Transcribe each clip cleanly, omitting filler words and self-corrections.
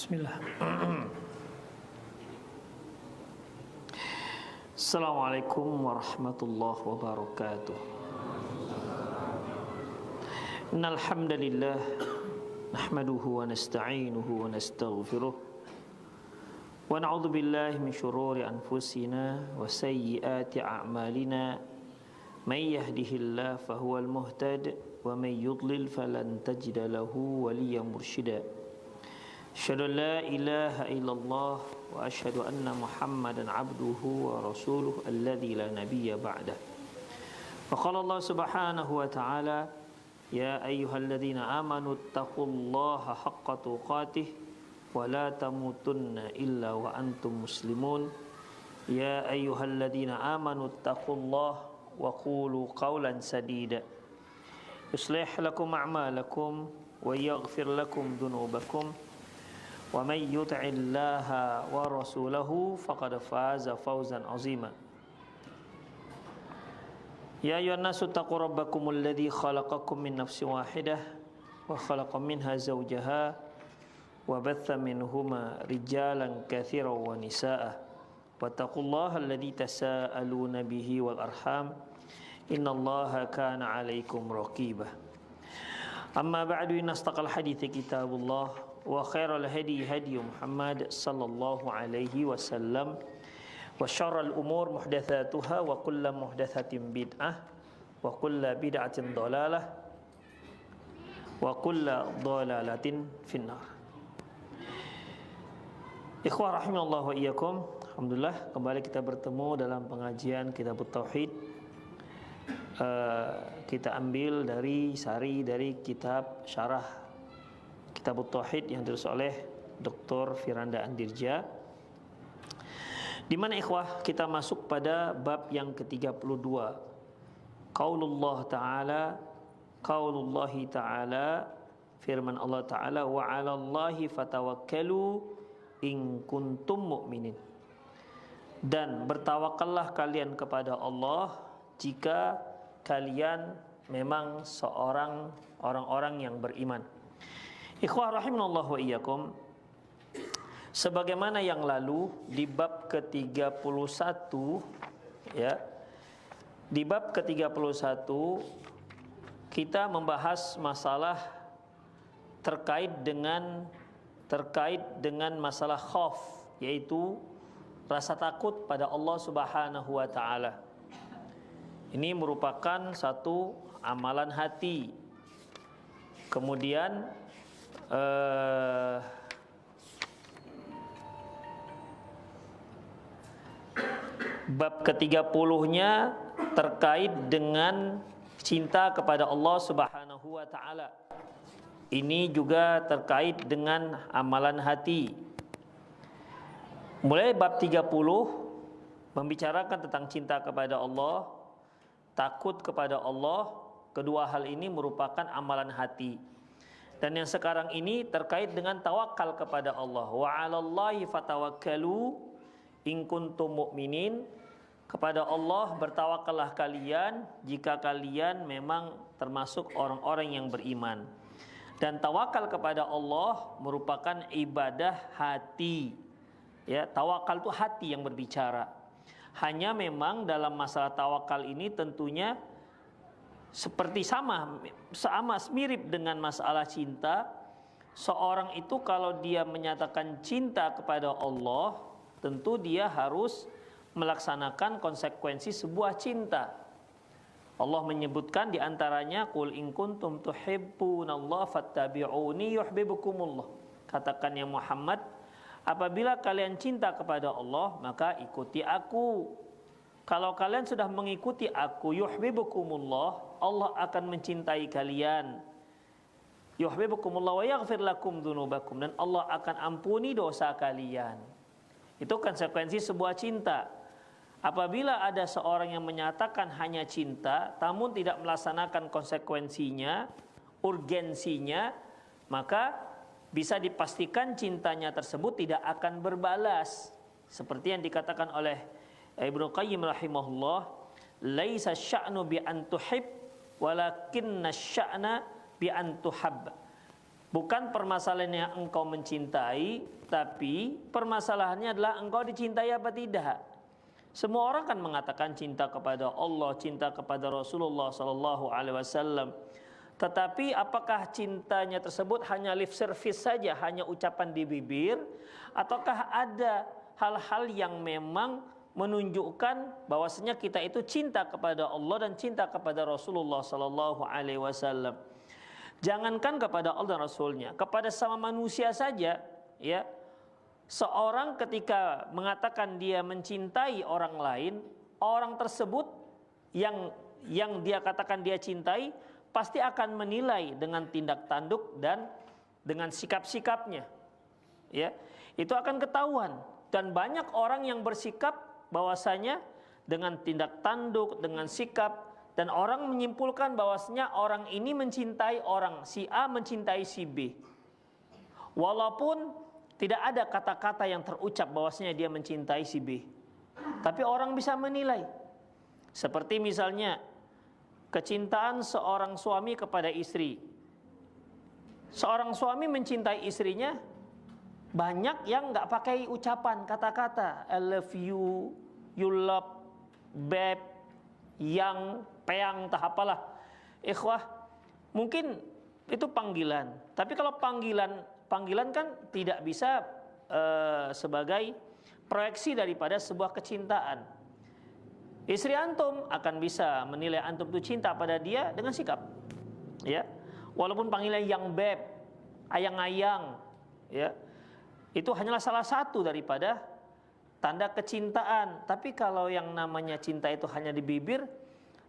Bismillah. Assalamualaikum warahmatullahi wabarakatuh. Innal hamdalillah nahmaduhu wa nasta'inuhu wa nastaghfiruh wa na'udzu billahi min shururi anfusina wa sayyiati a'malina. May yahdihillahu fahuwal muhtad wa may yudlil falan tajida lahu waliyyan mursyida. Asyhadu an la ilaha illallah wa asyhadu anna Muhammadan abduhu wa rasuluhu alladzi la nabiyya ba'dah. Wa qala Allah subhanahu wa ta'ala, ya ayyuhalladzina amanu taqullaha haqqa tuqatih wa la tamutunna illa wa antum muslimun. Ya ayyuhalladzina amanu taqullaha wa qulu qawlan sadida yuslih lakum a'malakum wa yaghfir lakum dhunubakum wa may yuti'illaha wa rasulahu faqad faza fawzan 'azima. Ya ayyuhan nasu taqu rabbakumul ladzi khalaqakum min nafsin wahidah wa khalaqa minha zawjaha wa batha minhuma rijalan katsiran wa nisaa'a wattaqullaha alladzi tasaaluna bihi wal arham innallaha kana 'alaikum raqibah. Amma ba'du, inna astaqal hadithi kitabullah wa khairal hadi hadi Muhammad sallallahu alaihi wasallam wa syarral umur muhdatsatuha wa kullu muhdatsatin bid'ah wa kullu bid'atin dhalalah wa kullu dhalalatin finnar. Ikhwah rahimallahu wa iyyakum. Alhamdulillah kembali kita bertemu dalam pengajian Kitabut Tauhid. Kita ambil dari sari dari kitab syarah Kitabut Tauhid yang ditulis oleh Dr. Firanda Andirja, di mana ikhwah kita masuk pada bab yang ke-32. Qaulullahi ta'ala, firman Allah Ta'ala, wa 'alallahi fatawakkalu in kuntum mu'minin. Dan bertawakallah kalian kepada Allah jika kalian memang orang-orang yang beriman. Ikhwah rahimanallahu wa iyyakum, sebagaimana yang lalu di bab ke-31 ya. Di bab ke-31 kita membahas masalah terkait dengan masalah khauf, yaitu rasa takut pada Allah Subhanahu wa taala. Ini merupakan satu amalan hati. Kemudian bab ke-30-nya terkait dengan cinta kepada Allah Subhanahu wa taala. Ini juga terkait dengan amalan hati. Mulai bab 30 membicarakan tentang cinta kepada Allah, takut kepada Allah. Kedua hal ini merupakan amalan hati. Dan yang sekarang ini terkait dengan tawakal kepada Allah. Wa 'alallahi fatawakkalu in kuntum mu'minin. Kepada Allah bertawakallah kalian jika kalian memang termasuk orang-orang yang beriman. Dan tawakal kepada Allah merupakan ibadah hati. Ya, tawakal itu hati yang berbicara. Hanya memang dalam masalah tawakal ini tentunya seperti sama mirip dengan masalah cinta. Seorang itu kalau dia menyatakan cinta kepada Allah, tentu dia harus melaksanakan konsekuensi sebuah cinta. Allah menyebutkan di antaranya, qul in kuntum tuhibbunallaha fattabi'uni yuhibbukumullah. Katakan ya Muhammad, apabila kalian cinta kepada Allah, maka ikuti aku. Kalau kalian sudah mengikuti aku, yuhibbukumullah, Allah akan mencintai kalian. Yuhibbukumullah wa yaghfir lakum dzunubakum, dan Allah akan ampuni dosa kalian. Itu konsekuensi sebuah cinta. Apabila ada seorang yang menyatakan hanya cinta, namun tidak melaksanakan konsekuensinya, urgensinya, maka bisa dipastikan cintanya tersebut tidak akan berbalas. Seperti yang dikatakan oleh Ibnu Qayyim rahimahullah, laisa sya'nu bi an tuhib walakinna sya'na bi an tuhab. Bukan permasalahannya engkau mencintai, tapi permasalahannya adalah engkau dicintai apa tidak. Semua orang kan mengatakan cinta kepada Allah, cinta kepada Rasulullah sallallahu alaihi wasallam. Tetapi apakah cintanya tersebut hanya lip service saja, hanya ucapan di bibir, ataukah ada hal-hal yang memang menunjukkan bahwasanya kita itu cinta kepada Allah dan cinta kepada Rasulullah sallallahu alaihi wasallam. Jangankan kepada Allah dan Rasulnya, kepada sama manusia saja, ya. Seorang ketika mengatakan dia mencintai orang lain, orang tersebut yang dia katakan dia cintai pasti akan menilai dengan tindak tanduk dan dengan sikap-sikapnya. Ya, itu akan ketahuan, dan banyak orang yang bersikap bahwasanya dengan tindak tanduk, dengan sikap, dan orang menyimpulkan bahwasanya orang ini mencintai orang si A, mencintai si B. Walaupun tidak ada kata-kata yang terucap bahwasanya dia mencintai si B, tapi orang bisa menilai. Seperti misalnya kecintaan seorang suami kepada istri. Seorang suami mencintai istrinya, banyak yang nggak pakai ucapan kata-kata I love you, you love, babe, yang, peang, tak apalah. Ikhwah, mungkin itu panggilan. Tapi kalau panggilan kan tidak bisa sebagai proyeksi daripada sebuah kecintaan. Istri antum akan bisa menilai antum itu cinta pada dia dengan sikap. Ya. Walaupun panggilan yang beb, ayang-ayang, ya. Itu hanyalah salah satu daripada tanda kecintaan. Tapi kalau yang namanya cinta itu hanya di bibir,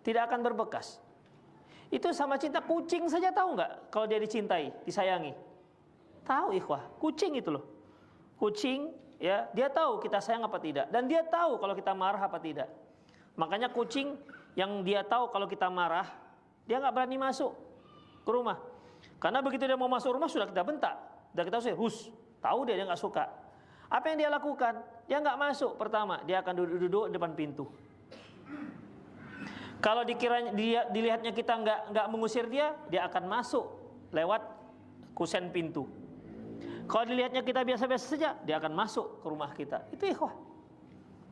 tidak akan berbekas. Itu sama cinta kucing saja, tahu nggak kalau dia dicintai, disayangi? Tahu ikhwah, kucing itu loh. Kucing, ya, dia tahu kita sayang apa tidak, dan dia tahu kalau kita marah apa tidak. Makanya kucing yang dia tahu kalau kita marah, dia nggak berani masuk ke rumah. Karena begitu dia mau masuk rumah sudah kita bentak, sudah kita usir, hus. Tahu dia nggak suka. Apa yang dia lakukan? Dia nggak masuk. Pertama, dia akan duduk-duduk depan pintu. Kalau dilihatnya kita nggak mengusir dia akan masuk lewat kusen pintu. Kalau dilihatnya kita biasa-biasa saja, dia akan masuk ke rumah kita. Itu ikhwah.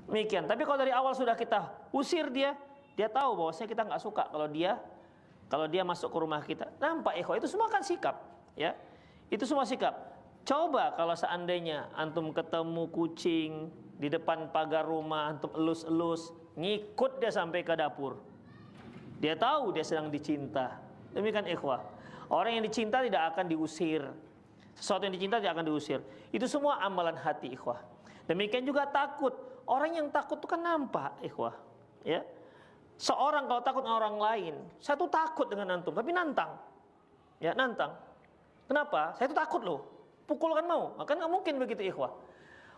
Demikian. Tapi kalau dari awal sudah kita usir dia tahu bahwasanya kita nggak suka kalau dia masuk ke rumah kita. Nampak ikhwah, itu semua kan sikap, ya. Itu semua sikap. Coba kalau seandainya antum ketemu kucing di depan pagar rumah, antum elus-elus, ngikut dia sampai ke dapur. Dia tahu dia sedang dicinta. Demikian ikhwah. Orang yang dicinta tidak akan diusir. Sesuatu yang dicinta tidak akan diusir. Itu semua amalan hati ikhwah. Demikian juga takut. Orang yang takut itu kan nampak ikhwah. Ya. Seorang kalau takut dengan orang lain, saya tuh takut dengan antum, tapi nantang. Ya, nantang. Kenapa? Saya tuh takut loh. Pukul kan mau. Maka nggak mungkin begitu ikhwah.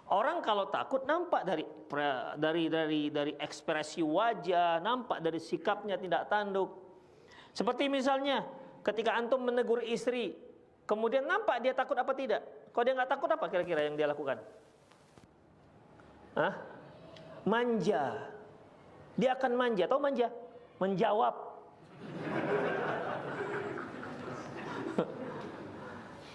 Orang kalau takut nampak dari ekspresi wajah, nampak dari sikapnya tidak tanduk. Seperti misalnya ketika antum menegur istri, kemudian nampak dia takut apa tidak? Kalau dia nggak takut, apa kira-kira yang dia lakukan? Hah? Manja. Dia akan manja. Tahu manja? Menjawab.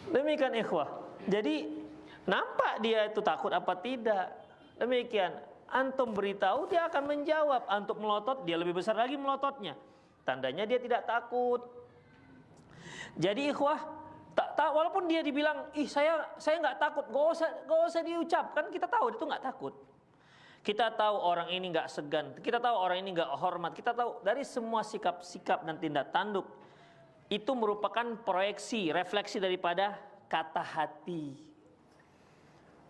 Demikian ikhwah. Jadi nampak dia itu takut apa tidak. Demikian. Antum beritahu, dia akan menjawab. Antum melotot, dia lebih besar lagi melototnya. Tandanya dia tidak takut. Jadi ikhwah, walaupun dia dibilang, ih saya nggak takut, gak usah diucapkan, kita tahu dia itu nggak takut. Kita tahu orang ini nggak segan, kita tahu orang ini nggak hormat, kita tahu dari semua sikap-sikap dan tindak tanduk itu merupakan proyeksi, refleksi daripada kata hati.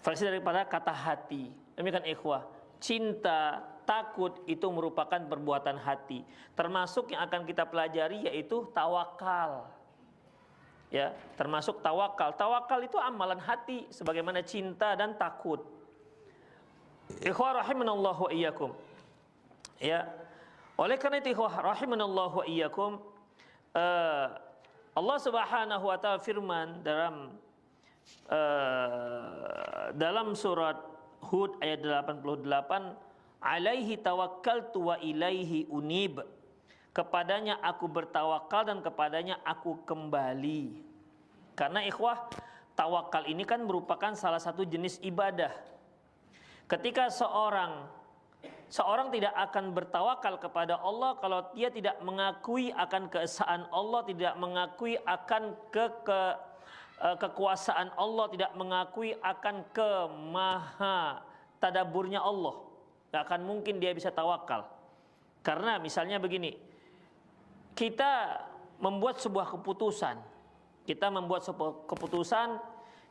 Refleksi daripada kata hati. Demikian ikhwah, cinta, takut itu merupakan perbuatan hati. Termasuk yang akan kita pelajari yaitu tawakal. Ya, termasuk tawakal. Tawakal itu amalan hati sebagaimana cinta dan takut. Ikhwah rahimanallahu wa iyyakum. Ya. Oleh karena itu ikhwah rahimanallahu wa iyyakum, Allah Subhanahu wa taala firman dalam surat Hud ayat 88, alaihi tawakkaltu wa ilaihi unib. Kepadanya aku bertawakal dan kepadanya aku kembali. Karena ikhwah, tawakal ini kan merupakan salah satu jenis ibadah. Ketika seorang tidak akan bertawakal kepada Allah kalau dia tidak mengakui akan keesaan Allah, tidak mengakui akan kekuasaan Allah, tidak mengakui akan kemaha tadaburnya Allah. Tidak akan mungkin dia bisa tawakal. Karena misalnya begini, kita membuat sebuah keputusan. Kita membuat sebuah keputusan,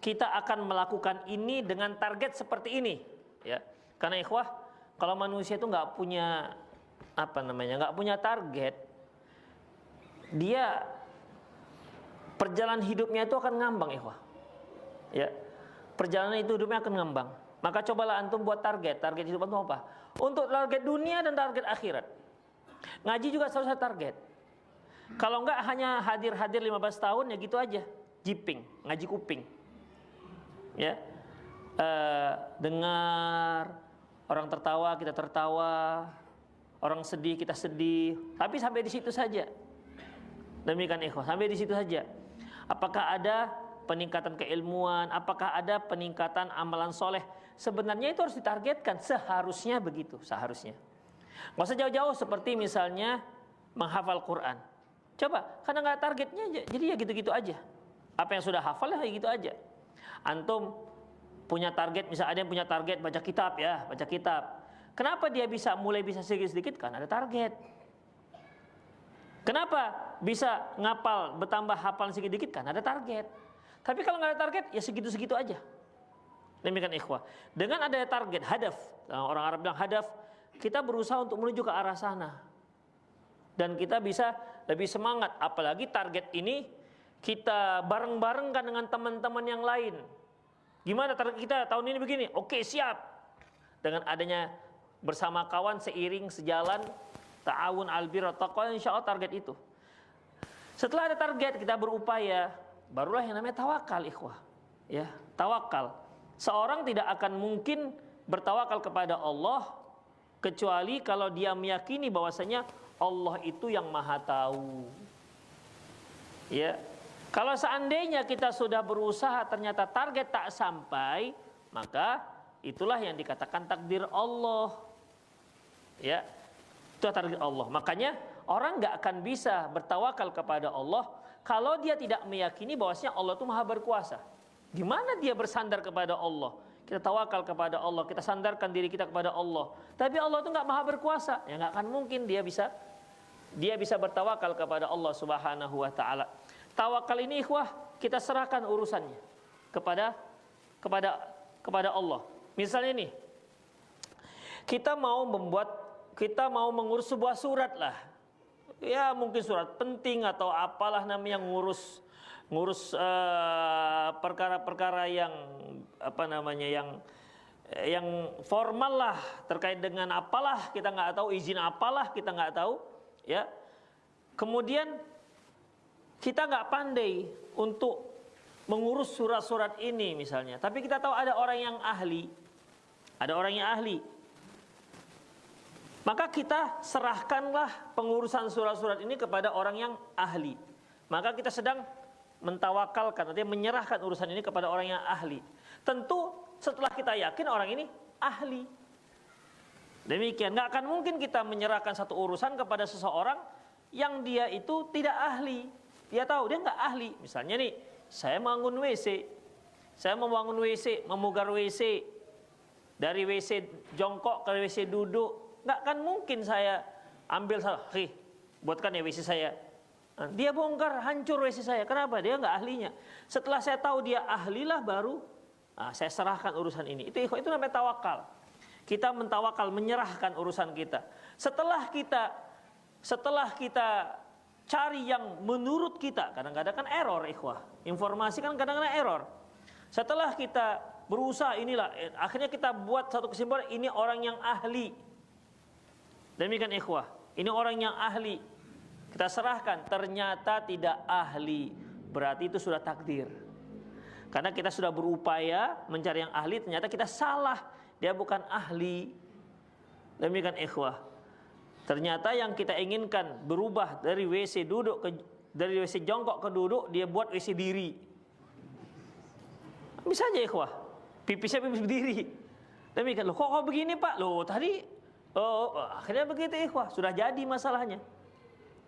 kita akan melakukan ini dengan target seperti ini, ya. Karena ikhwah, kalau manusia itu nggak punya nggak punya target, dia perjalanan hidupnya itu akan ngambang, ikhwah. Ya, perjalanan itu hidupnya akan ngambang. Maka cobalah antum buat target hidup antum apa? Untuk target dunia dan target akhirat. Ngaji juga selalu saya target. Kalau enggak hanya hadir 15 tahun ya gitu aja, jiping, ngaji kuping. Ya. Dengar orang tertawa, kita tertawa, orang sedih, kita sedih, tapi sampai di situ saja. Demikian ikhwah, sampai di situ saja. Apakah ada peningkatan keilmuan, apakah ada peningkatan amalan soleh? Sebenarnya itu harus ditargetkan, seharusnya begitu, seharusnya. Nggak usah jauh-jauh seperti misalnya menghafal Quran. Coba, karena nggak targetnya aja, jadi ya gitu-gitu aja. Apa yang sudah hafal ya gitu aja. Antum punya target, misalnya ada yang punya target baca kitab ya, baca kitab. Kenapa dia mulai bisa sedikit-sedikit? Kan ada target. Kenapa bisa ngapal, bertambah hafal sedikit-sedikit? Kan ada target. Tapi kalau nggak ada target, ya segitu-segitu aja. Demikian ikhwah. Dengan ada target, hadaf, orang Arab bilang hadaf, kita berusaha untuk menuju ke arah sana. Dan kita bisa lebih semangat, apalagi target ini kita bareng-barengkan dengan teman-teman yang lain. Gimana target kita tahun ini begini? Oke, siap. Dengan adanya bersama kawan seiring sejalan, ta'awun albir taqwa, insyaallah target itu. Setelah ada target, kita berupaya, barulah yang namanya tawakal, ikhwah. Ya, tawakal. Seorang tidak akan mungkin bertawakal kepada Allah kecuali kalau dia meyakini bahwasanya Allah itu yang maha tahu. Ya, kalau seandainya kita sudah berusaha ternyata target tak sampai, maka itulah yang dikatakan takdir Allah. Ya, itu target Allah. Makanya orang nggak akan bisa bertawakal kepada Allah kalau dia tidak meyakini bahwasanya Allah itu maha berkuasa. Gimana dia bersandar kepada Allah? Kita tawakal kepada Allah, kita sandarkan diri kita kepada Allah. Tapi Allah itu nggak maha berkuasa, ya nggak akan mungkin dia bisa bertawakal kepada Allah Subhanahu wa taala. Tawakal ini ikhwah, kita serahkan urusannya kepada Allah. Misalnya nih, kita mau mengurus sebuah surat lah. Ya mungkin surat penting atau apalah namanya, ngurus perkara-perkara yang yang formal lah, terkait dengan apalah kita nggak tahu, izin apalah kita nggak tahu, ya. Kemudian kita nggak pandai untuk mengurus surat-surat ini misalnya, tapi kita tahu ada orang yang ahli, maka kita serahkanlah pengurusan surat-surat ini kepada orang yang ahli. Maka kita sedang mentawakalkan, artinya menyerahkan urusan ini kepada orang yang ahli. Tentu setelah kita yakin orang ini ahli. Demikian, nggak akan mungkin kita menyerahkan satu urusan kepada seseorang yang dia itu tidak ahli. Dia tahu dia nggak ahli. Misalnya nih, saya membangun WC, memugar WC, dari WC jongkok ke WC duduk, nggak akan mungkin saya ambil buatkan ya WC saya. Dia bongkar, hancur WC saya. Kenapa? Dia nggak ahlinya. Setelah saya tahu dia ahlilah, baru saya serahkan urusan ini. Itu namanya tawakal. Kita mentawakal, menyerahkan urusan kita. Setelah kita cari yang menurut kita, kadang-kadang kan error, ikhwah. Informasi kan kadang-kadang error. Setelah kita berusaha inilah, akhirnya kita buat satu kesimpulan, ini orang yang ahli. Demikian ikhwah, ini orang yang ahli. Kita serahkan, ternyata tidak ahli, berarti itu sudah takdir. Karena kita sudah berupaya mencari yang ahli, ternyata kita salah, dia bukan ahli. Demikian ikhwah. Ternyata yang kita inginkan berubah dari WC jongkok ke duduk, dia buat WC diri. Bisa aja ikhwah, pipisnya pipis berdiri. Demikian, loh kok begini Pak? Loh tadi, akhirnya begitu ikhwah, sudah jadi masalahnya.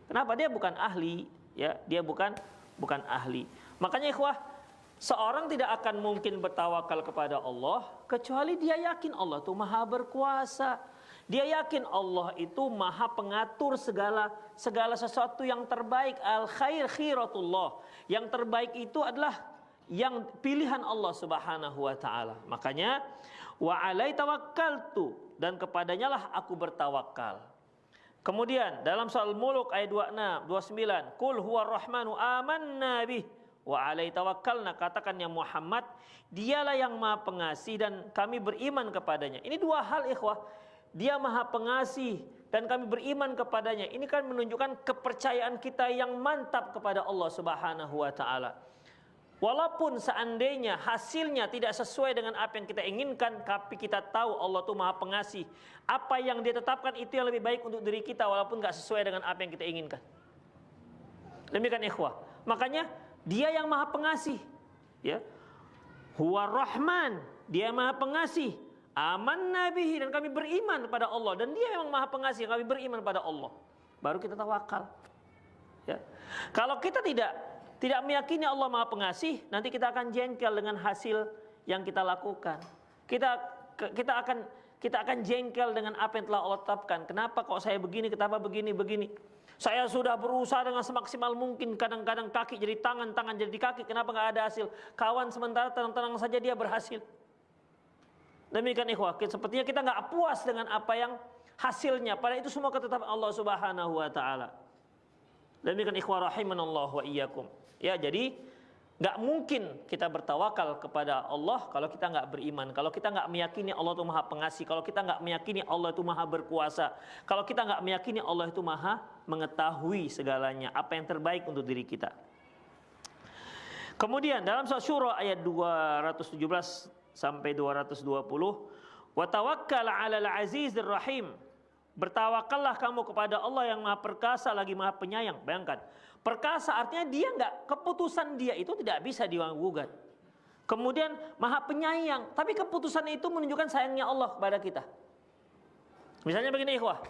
Kenapa? Dia bukan ahli, ya, dia bukan ahli. Makanya ikhwah, seorang tidak akan mungkin bertawakal kepada Allah kecuali dia yakin Allah itu maha berkuasa. Dia yakin Allah itu maha pengatur segala sesuatu yang terbaik. Al khair khiratullah. Yang terbaik itu adalah yang pilihan Allah Subhanahu wa taala. Makanya wa alai tawakkaltu, dan kepadanya lah aku bertawakal. Kemudian dalam surah Al-Mulk ayat 29, Qul huwar rahmanu amanna bih wa alai tawakkalna, katakan ya Muhammad, dialah yang maha pengasih dan kami beriman kepadanya. Ini dua hal ikhwah. Dia maha pengasih dan kami beriman kepadanya. Ini kan menunjukkan kepercayaan kita yang mantap kepada Allah Subhanahu wa taala. Walaupun seandainya hasilnya tidak sesuai dengan apa yang kita inginkan, tapi kita tahu Allah itu maha pengasih. Apa yang dia tetapkan itu yang lebih baik untuk diri kita, walaupun gak sesuai dengan apa yang kita inginkan. Demikian ikhwah. Makanya dia yang maha pengasih, ya. Huwa Rahman, dia maha pengasih. Amanna bihi, dan kami beriman kepada Allah, dan dia memang maha pengasih, kami beriman pada Allah. Baru kita tawakal, ya. Kalau kita tidak meyakini Allah maha pengasih, nanti kita akan jengkel dengan hasil yang kita lakukan. Kita akan jengkel dengan apa yang telah Allah tetapkan. Kenapa kok saya begini, kenapa begini. Saya sudah berusaha dengan semaksimal mungkin, kadang-kadang kaki jadi tangan, tangan jadi kaki, kenapa nggak ada hasil? Kawan sementara tenang-tenang saja dia berhasil. Demikian ikhwah, sepertinya kita nggak puas dengan apa yang hasilnya, padahal itu semua ketetapan Allah Subhanahu wa taala. Demikian ikhwah rahimanallah wa iyyakum. Ya, jadi nggak mungkin kita bertawakal kepada Allah kalau kita nggak beriman, kalau kita nggak meyakini Allah itu maha pengasih, kalau kita nggak meyakini Allah itu maha berkuasa, kalau kita nggak meyakini Allah itu maha mengetahui segalanya, apa yang terbaik untuk diri kita. Kemudian dalam surah Syura ayat 217 sampai 220, wa tawakkal 'alal 'azizir rahim. Bertawakallah kamu kepada Allah yang maha perkasa lagi maha penyayang. Bayangkan, perkasa artinya dia keputusan dia itu tidak bisa diganggu-gugat. Kemudian maha penyayang, tapi keputusan itu menunjukkan sayangnya Allah kepada kita. Misalnya begini ikhwah,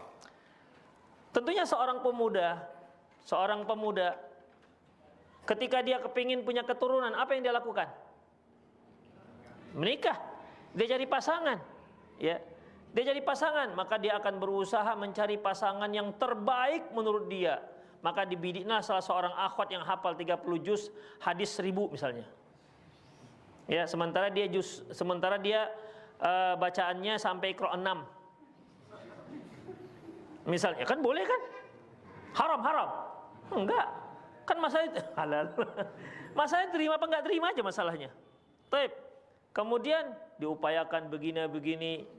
tentunya seorang pemuda ketika dia kepingin punya keturunan, apa yang dia lakukan? Menikah, dia cari pasangan, ya. Dia cari pasangan, maka dia akan berusaha mencari pasangan yang terbaik menurut dia. Maka dibidiklah salah seorang akhwat yang hafal 30 juz hadis 1000 misalnya. Ya, sementara dia bacaannya sampai Iqra 6. Misalnya, kan boleh kan? Haram. Enggak. Kan masalah halal. Masalahnya terima apa enggak terima aja masalahnya. Baik. Kemudian diupayakan begini,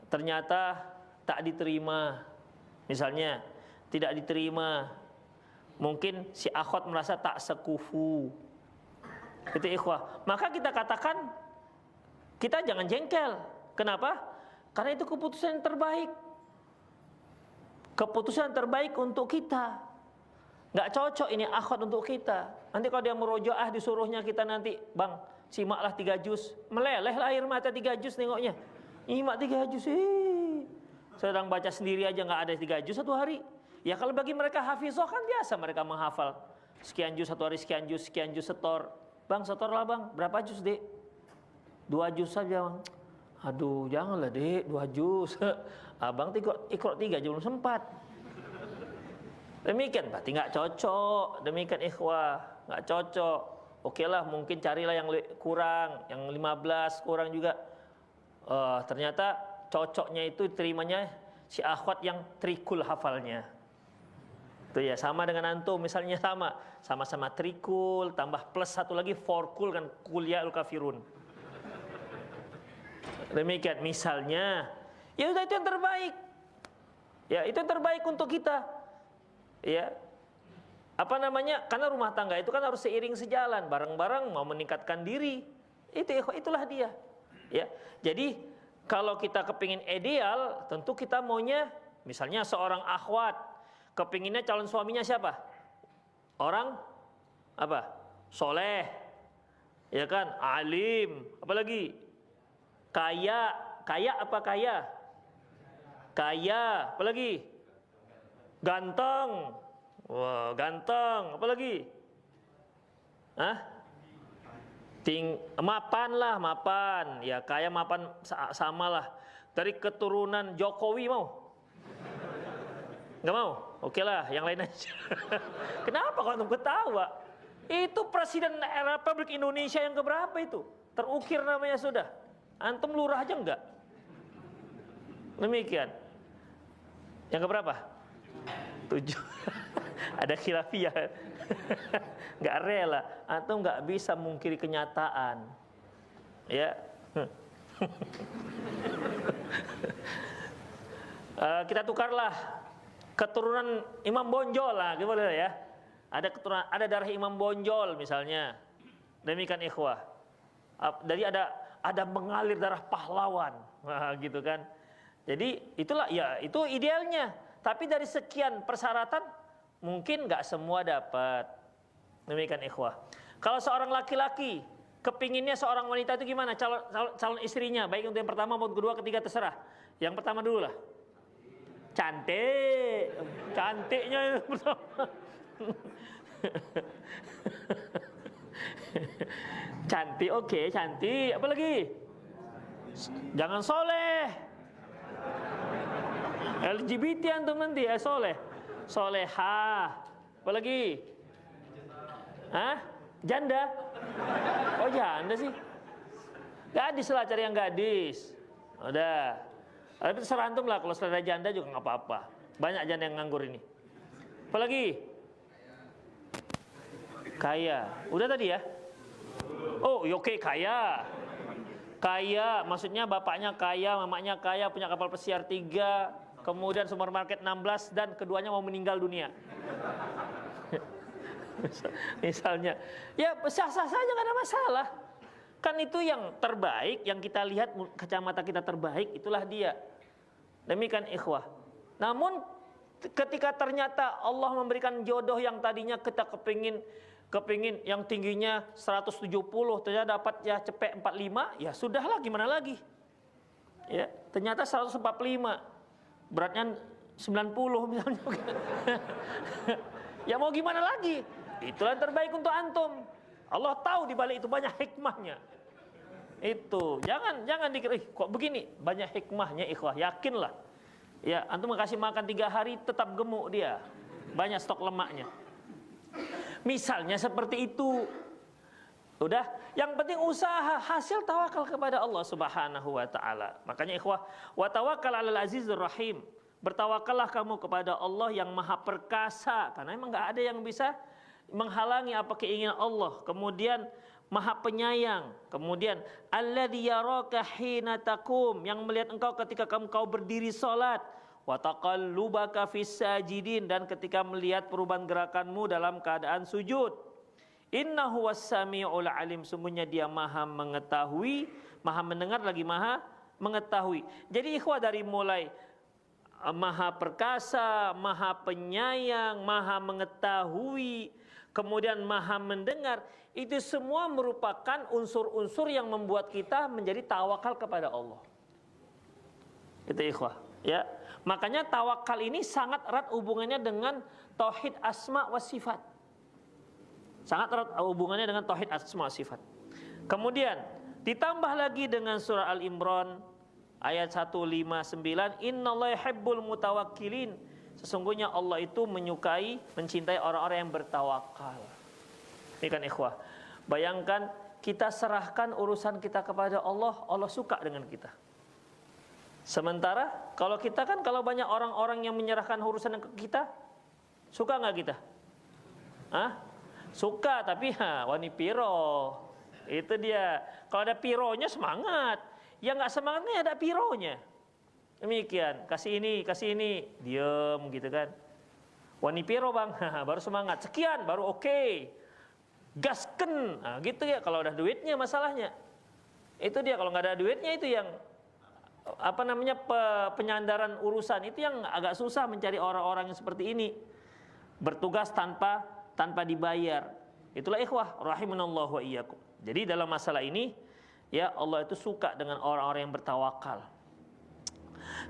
ternyata tak diterima. Misalnya tidak diterima, mungkin si akhwat merasa tak sekufu. Itu ikhwah. Maka kita katakan, kita jangan jengkel. Kenapa? Karena itu keputusan yang terbaik. Keputusan terbaik untuk kita. Nggak cocok ini akhwat untuk kita. Nanti kalau dia merojoah disuruhnya kita nanti, bang, simaklah 3 juz. Meleleh lah air mata 3 juz nengoknya. Nyimak 3 juz, sedang baca sendiri aja nggak ada 3 juz satu hari. Ya kalau bagi mereka hafizah kan biasa mereka menghafal. Sekian juz satu hari, sekian juz setor. Bang, setor lah bang, berapa juz dek? 2 juz saja bang. Aduh janganlah dek, 2 juz. Abang Iqra 3 aja belum sempat. Demikian berarti nggak cocok. Demikian ikhwah, nggak cocok. Oke lah, mungkin carilah yang kurang, yang 15 kurang juga. Ternyata cocoknya itu terimanya si akhwat yang trikul hafalnya. Itu ya, sama dengan antum misalnya sama-sama trikul tambah plus satu lagi forkul kan, kuliahul kafirun. Demikian misalnya, ya udah itu yang terbaik. Ya, itu yang terbaik untuk kita. Ya. Apa namanya? Karena rumah tangga itu kan harus seiring sejalan, bareng-bareng mau meningkatkan diri. Itulah dia. Ya, jadi kalau kita kepingin ideal, tentu kita maunya, misalnya seorang akhwat, kepinginnya calon suaminya siapa? Orang apa? Soleh, Ya kan? Alim, apalagi? Kaya, kaya apa kaya? Kaya, apalagi? Ganteng. Wah, ganteng, apalagi? Hah? Mapan lah, mapan. Ya, kaya mapan sama lah. Dari keturunan Jokowi mau? Nggak mau? Oke lah, yang lain aja. Kenapa kok antum ketawa? Itu Presiden Republik Indonesia yang keberapa itu? Terukir namanya sudah. Antum lurah aja enggak? Demikian. Yang keberapa? 7. Ada khilafiyah. Nggak rela. Antum nggak bisa mungkiri kenyataan. Ya. Kita tukarlah keturunan Imam Bonjol lah, gimana ya? Ada keturunan, ada darah Imam Bonjol misalnya. Demikian ikhwah. Jadi ada mengalir darah pahlawan, nah, gitu kan. Jadi itulah ya, itu idealnya. Tapi dari sekian persyaratan mungkin nggak semua dapat. Demikian ikhwah. Kalau seorang laki-laki kepinginnya seorang wanita itu gimana? Calon istrinya, baik untuk yang pertama maupun kedua, ketiga terserah. Yang pertama dulu lah. Cantik, cantiknya yang pertama. Cantik, oke, cantik. Apa lagi? Jangan soleh. LGBT antum nanti ya, soleh. Solehah. Apa lagi? Hah? Janda? Oh janda sih. Gadis lah, cari yang gadis. Udah. Tapi terserah antum lah, kalau selera janda juga nggak apa-apa. Banyak janda yang nganggur ini. Apa lagi? Kaya. Udah tadi ya? Oh, oke, kaya. Kaya, maksudnya bapaknya kaya, mamanya kaya, punya kapal pesiar 3, kemudian supermarket 16, dan keduanya mau meninggal dunia. Misalnya, ya sah-sah saja, nggak ada masalah. Kan itu yang terbaik, yang kita lihat kacamata kita terbaik, itulah dia. Demikian ikhwah. Namun ketika ternyata Allah memberikan jodoh yang tadinya kita kepingin yang tingginya 170, ternyata dapat ya cepet 45, ya sudahlah, gimana lagi? Ya, ternyata 145, beratnya 90 misalnya. Ya mau gimana lagi? Itulah yang terbaik untuk antum. Allah tahu di balik itu banyak hikmahnya. Itu jangan dikira kok begini, banyak hikmahnya ikhwah, yakinlah. Ya, antum kasih makan 3 hari tetap gemuk dia. Banyak stok lemaknya. Misalnya seperti itu. Udah, yang penting usaha, hasil tawakal kepada Allah Subhanahu wa taala. Makanya ikhwah, wa tawakkal 'alal azizir rahim. Bertawakallah kamu kepada Allah yang Maha Perkasa, karena memang enggak ada yang bisa menghalangi apa keinginan Allah. Kemudian Maha Penyayang. Kemudian alladzi yaraka hina taqum, yang melihat engkau ketika kau berdiri salat. Wa taqallubaka fis sajidin, dan ketika melihat perubahan gerakanmu dalam keadaan sujud. Innahu was-sami'ul alim, sungguhnya dia Maha mengetahui, Maha mendengar, lagi Maha mengetahui. Jadi ikhwah, dari mulai Maha Perkasa, Maha Penyayang, Maha mengetahui, kemudian Maha mendengar, itu semua merupakan unsur-unsur yang membuat kita menjadi tawakal kepada Allah. Itu ikhwah, ya. Makanya tawakal ini sangat erat hubungannya dengan tauhid asma wa sifat. Sangat erat hubungannya dengan tauhid asma wa sifat. Kemudian ditambah lagi dengan surah Al-Imran ayat 159, innallaha yuhibbul mutawakkilin. Sesungguhnya Allah itu menyukai, mencintai orang-orang yang bertawakal. Ini kan ikhwah. Bayangkan kita serahkan urusan kita kepada Allah, Allah suka dengan kita. Sementara kalau kita kan, kalau banyak orang-orang yang menyerahkan urusan ke kita, suka nggak kita? Hah? Suka, tapi wani piro. Itu dia. Kalau ada pironya semangat. Yang nggak semangatnya ada pironya. Demikian, kasih ini, diem gitu kan. Wani piro bang, baru semangat. Sekian, baru oke. Gasken, nah, gitu ya. Kalau udah duitnya masalahnya. Itu dia, kalau nggak ada duitnya itu yang penyandaran urusan, itu yang agak susah mencari orang-orang yang seperti ini. Bertugas tanpa dibayar. Itulah ikhwah rahimanallahu wa iyyakum. Jadi dalam masalah ini ya Allah itu suka dengan orang-orang yang bertawakal.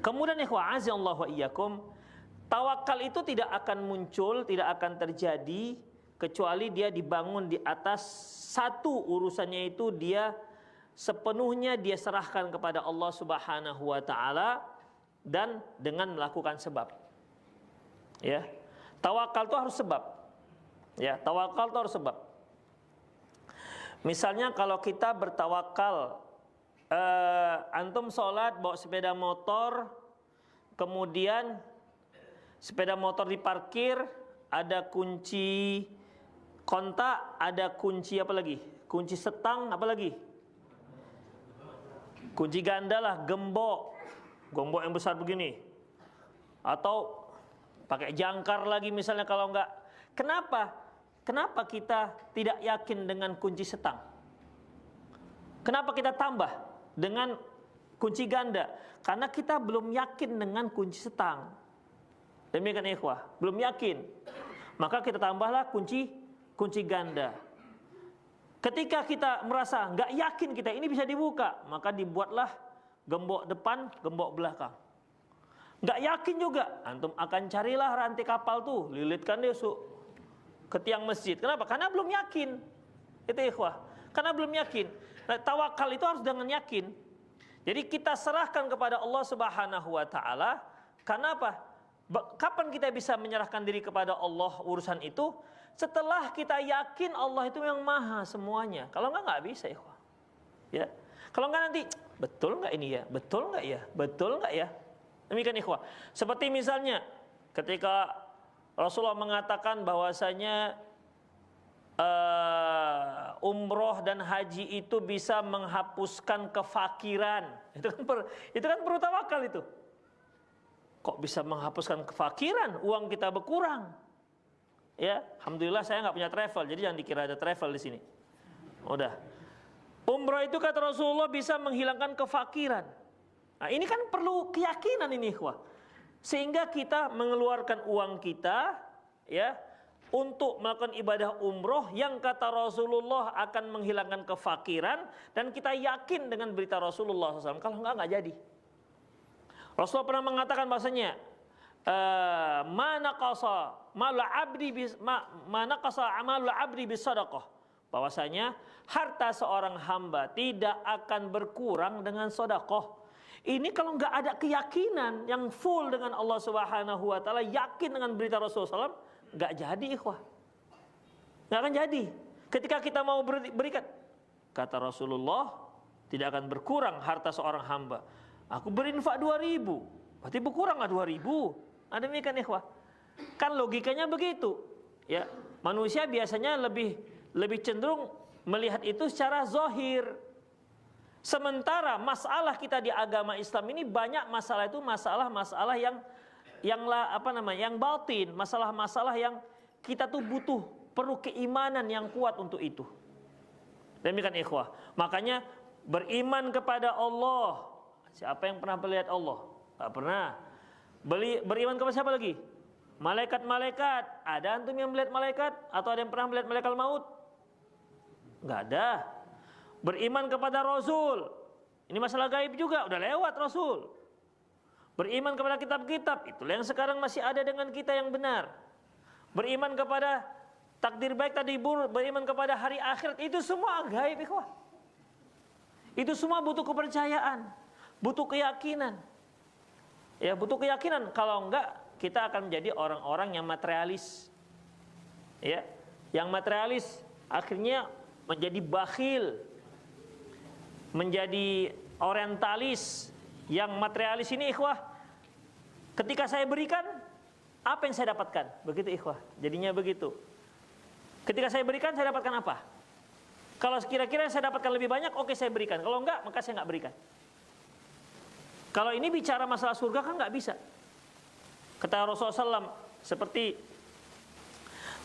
Kemudian ikhwah azallahu wa iyyakum, tawakal itu tidak akan muncul, tidak akan terjadi kecuali dia dibangun di atas satu urusannya, itu dia sepenuhnya dia serahkan kepada Allah Subhanahu wa taala dan dengan melakukan sebab. Ya. Tawakal itu harus sebab. Ya, tawakal itu harus sebab. Misalnya kalau kita bertawakal, antum sholat bawa sepeda motor, kemudian sepeda motor diparkir, ada kunci kontak, ada kunci apa lagi? Kunci setang, apa lagi? Kunci ganda lah, gembok yang besar begini. Atau pakai jangkar lagi misalnya kalau enggak. Kenapa kita tidak yakin dengan kunci setang? Kenapa kita tambah dengan kunci ganda? Karena kita belum yakin dengan kunci setang. Demikian ikhwah, belum yakin. Maka kita tambahlah kunci ganda. Ketika kita merasa enggak yakin kita ini bisa dibuka, maka dibuatlah gembok depan, gembok belakang. Enggak yakin juga, antum akan carilah rantai kapal tuh, lilitkan dia ke tiang masjid. Kenapa? Karena belum yakin. Itu ikhwah, karena belum yakin. Nah, tawakal itu harus dengan yakin. Jadi kita serahkan kepada Allah Subhanahu wa taala. Karena apa? Kapan kita bisa menyerahkan diri kepada Allah urusan itu? Setelah kita yakin Allah itu yang maha semuanya. Kalau enggak bisa ikhwah. Ya. Kalau enggak nanti betul enggak ini ya? Betul enggak ya? Betul enggak ya? Demikian ikhwah. Seperti misalnya ketika Rasulullah mengatakan bahwasanya umroh dan haji itu bisa menghapuskan kefakiran. Itu kan perlu tawakal itu. Kok bisa menghapuskan kefakiran? Uang kita berkurang. Ya, alhamdulillah saya nggak punya travel, jadi jangan dikira ada travel di sini. Udah. Umroh itu kata Rasulullah bisa menghilangkan kefakiran. Nah, ini kan perlu keyakinan ini, ikhwah. Sehingga kita mengeluarkan uang kita ya untuk melakukan ibadah umroh yang kata Rasulullah akan menghilangkan kefakiran, dan kita yakin dengan berita Rasulullah SAW. Kalau enggak jadi. Rasulullah pernah mengatakan bahasanya mana qasa amalul abdi bisadaqah, bahwasanya harta seorang hamba tidak akan berkurang dengan sedekah. Ini kalau nggak ada keyakinan yang full dengan Allah Subhanahu wa taala, yakin dengan berita Rasulullah SAW, nggak jadi ikhwah. Nggak akan jadi. Ketika kita mau berikan, kata Rasulullah, tidak akan berkurang harta seorang hamba. Aku berinfak 2.000, berarti berkurang 2.000. Ada demikian ikhwah. Kan logikanya begitu. Ya, manusia biasanya lebih cenderung melihat itu secara zahir. Sementara masalah kita di agama Islam ini banyak masalah itu masalah yang batin, masalah-masalah yang kita tuh perlu keimanan yang kuat untuk itu. Demikian ikhwah. Makanya beriman kepada Allah. Siapa yang pernah melihat Allah? Tak pernah. Beriman kepada siapa lagi? Malaikat-malaikat. Ada antum yang melihat malaikat? Atau ada yang pernah melihat malaikat maut? Enggak ada. Beriman kepada Rasul. Ini masalah gaib juga, udah lewat Rasul. Beriman kepada kitab-kitab, itulah yang sekarang masih ada dengan kita yang benar. Beriman kepada takdir baik, takdir buruk, beriman kepada hari akhirat, itu semua gaib ikhwah. Itu semua butuh kepercayaan, butuh keyakinan. Ya, butuh keyakinan. Kalau enggak, kita akan menjadi orang-orang yang materialis. Ya, yang materialis akhirnya menjadi bakhil, menjadi orientalis. Yang materialis ini ikhwah, ketika saya berikan, apa yang saya dapatkan? Begitu ikhwah, jadinya begitu. Ketika saya berikan, saya dapatkan apa? Kalau kira-kira saya dapatkan lebih banyak, oke saya berikan. Kalau enggak, maka saya enggak berikan. Kalau ini bicara masalah surga kan enggak bisa. Kata Rasulullah SAW, seperti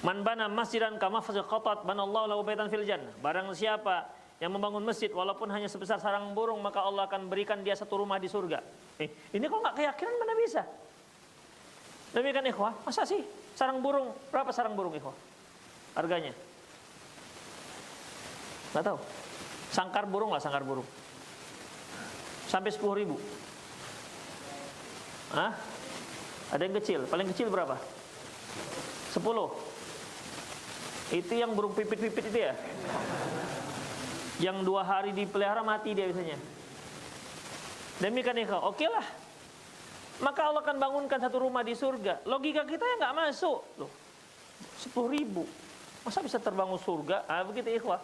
man bana masjidan kama fazil qatat banallahu lahu baitan fil jannah. Barang siapa yang membangun masjid walaupun hanya sebesar sarang burung, maka Allah akan berikan dia satu rumah di surga. Ini kok nggak keyakinan mana bisa? Demikian ikhwah, masa sih sarang burung, berapa sarang burung ikhwah? Harganya Nggak tahu. Sangkar burung lah, sangkar burung. Sampai 10.000. Hah? Ada yang kecil. Paling kecil berapa? 10. Itu yang burung pipit-pipit itu ya? Yang 2 hari dipelihara mati dia biasanya. Demikian ikhwah. Oke lah. Maka Allah akan bangunkan satu rumah di surga. Logika kita ya nggak masuk. Loh, 10.000. Masa bisa terbangun surga? Ah, begitu ikhwah.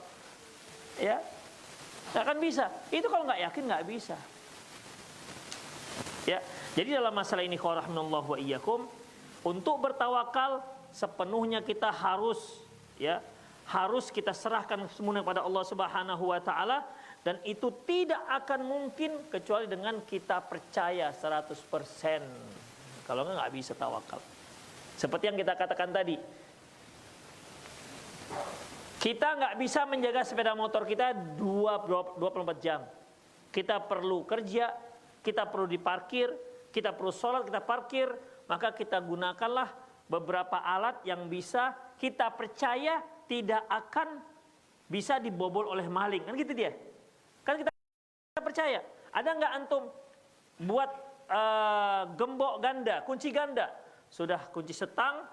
Ya, nggak akan bisa. Itu kalau nggak yakin nggak bisa. Ya, jadi dalam masalah ini rahmanallahu wa iyyakum, untuk bertawakal sepenuhnya kita harus kita serahkan semuanya kepada Allah Subhanahu wa taala, dan itu tidak akan mungkin kecuali dengan kita percaya 100%. Kalau nggak bisa tawakal. Seperti yang kita katakan tadi. Kita nggak bisa menjaga sepeda motor kita 24 jam. Kita perlu kerja, kita perlu diparkir, kita perlu sholat, kita parkir. Maka kita gunakanlah beberapa alat yang bisa kita percaya tidak akan bisa dibobol oleh maling. Kan gitu dia. Kan kita percaya. Ada nggak antum buat gembok ganda, kunci ganda? Sudah kunci setang,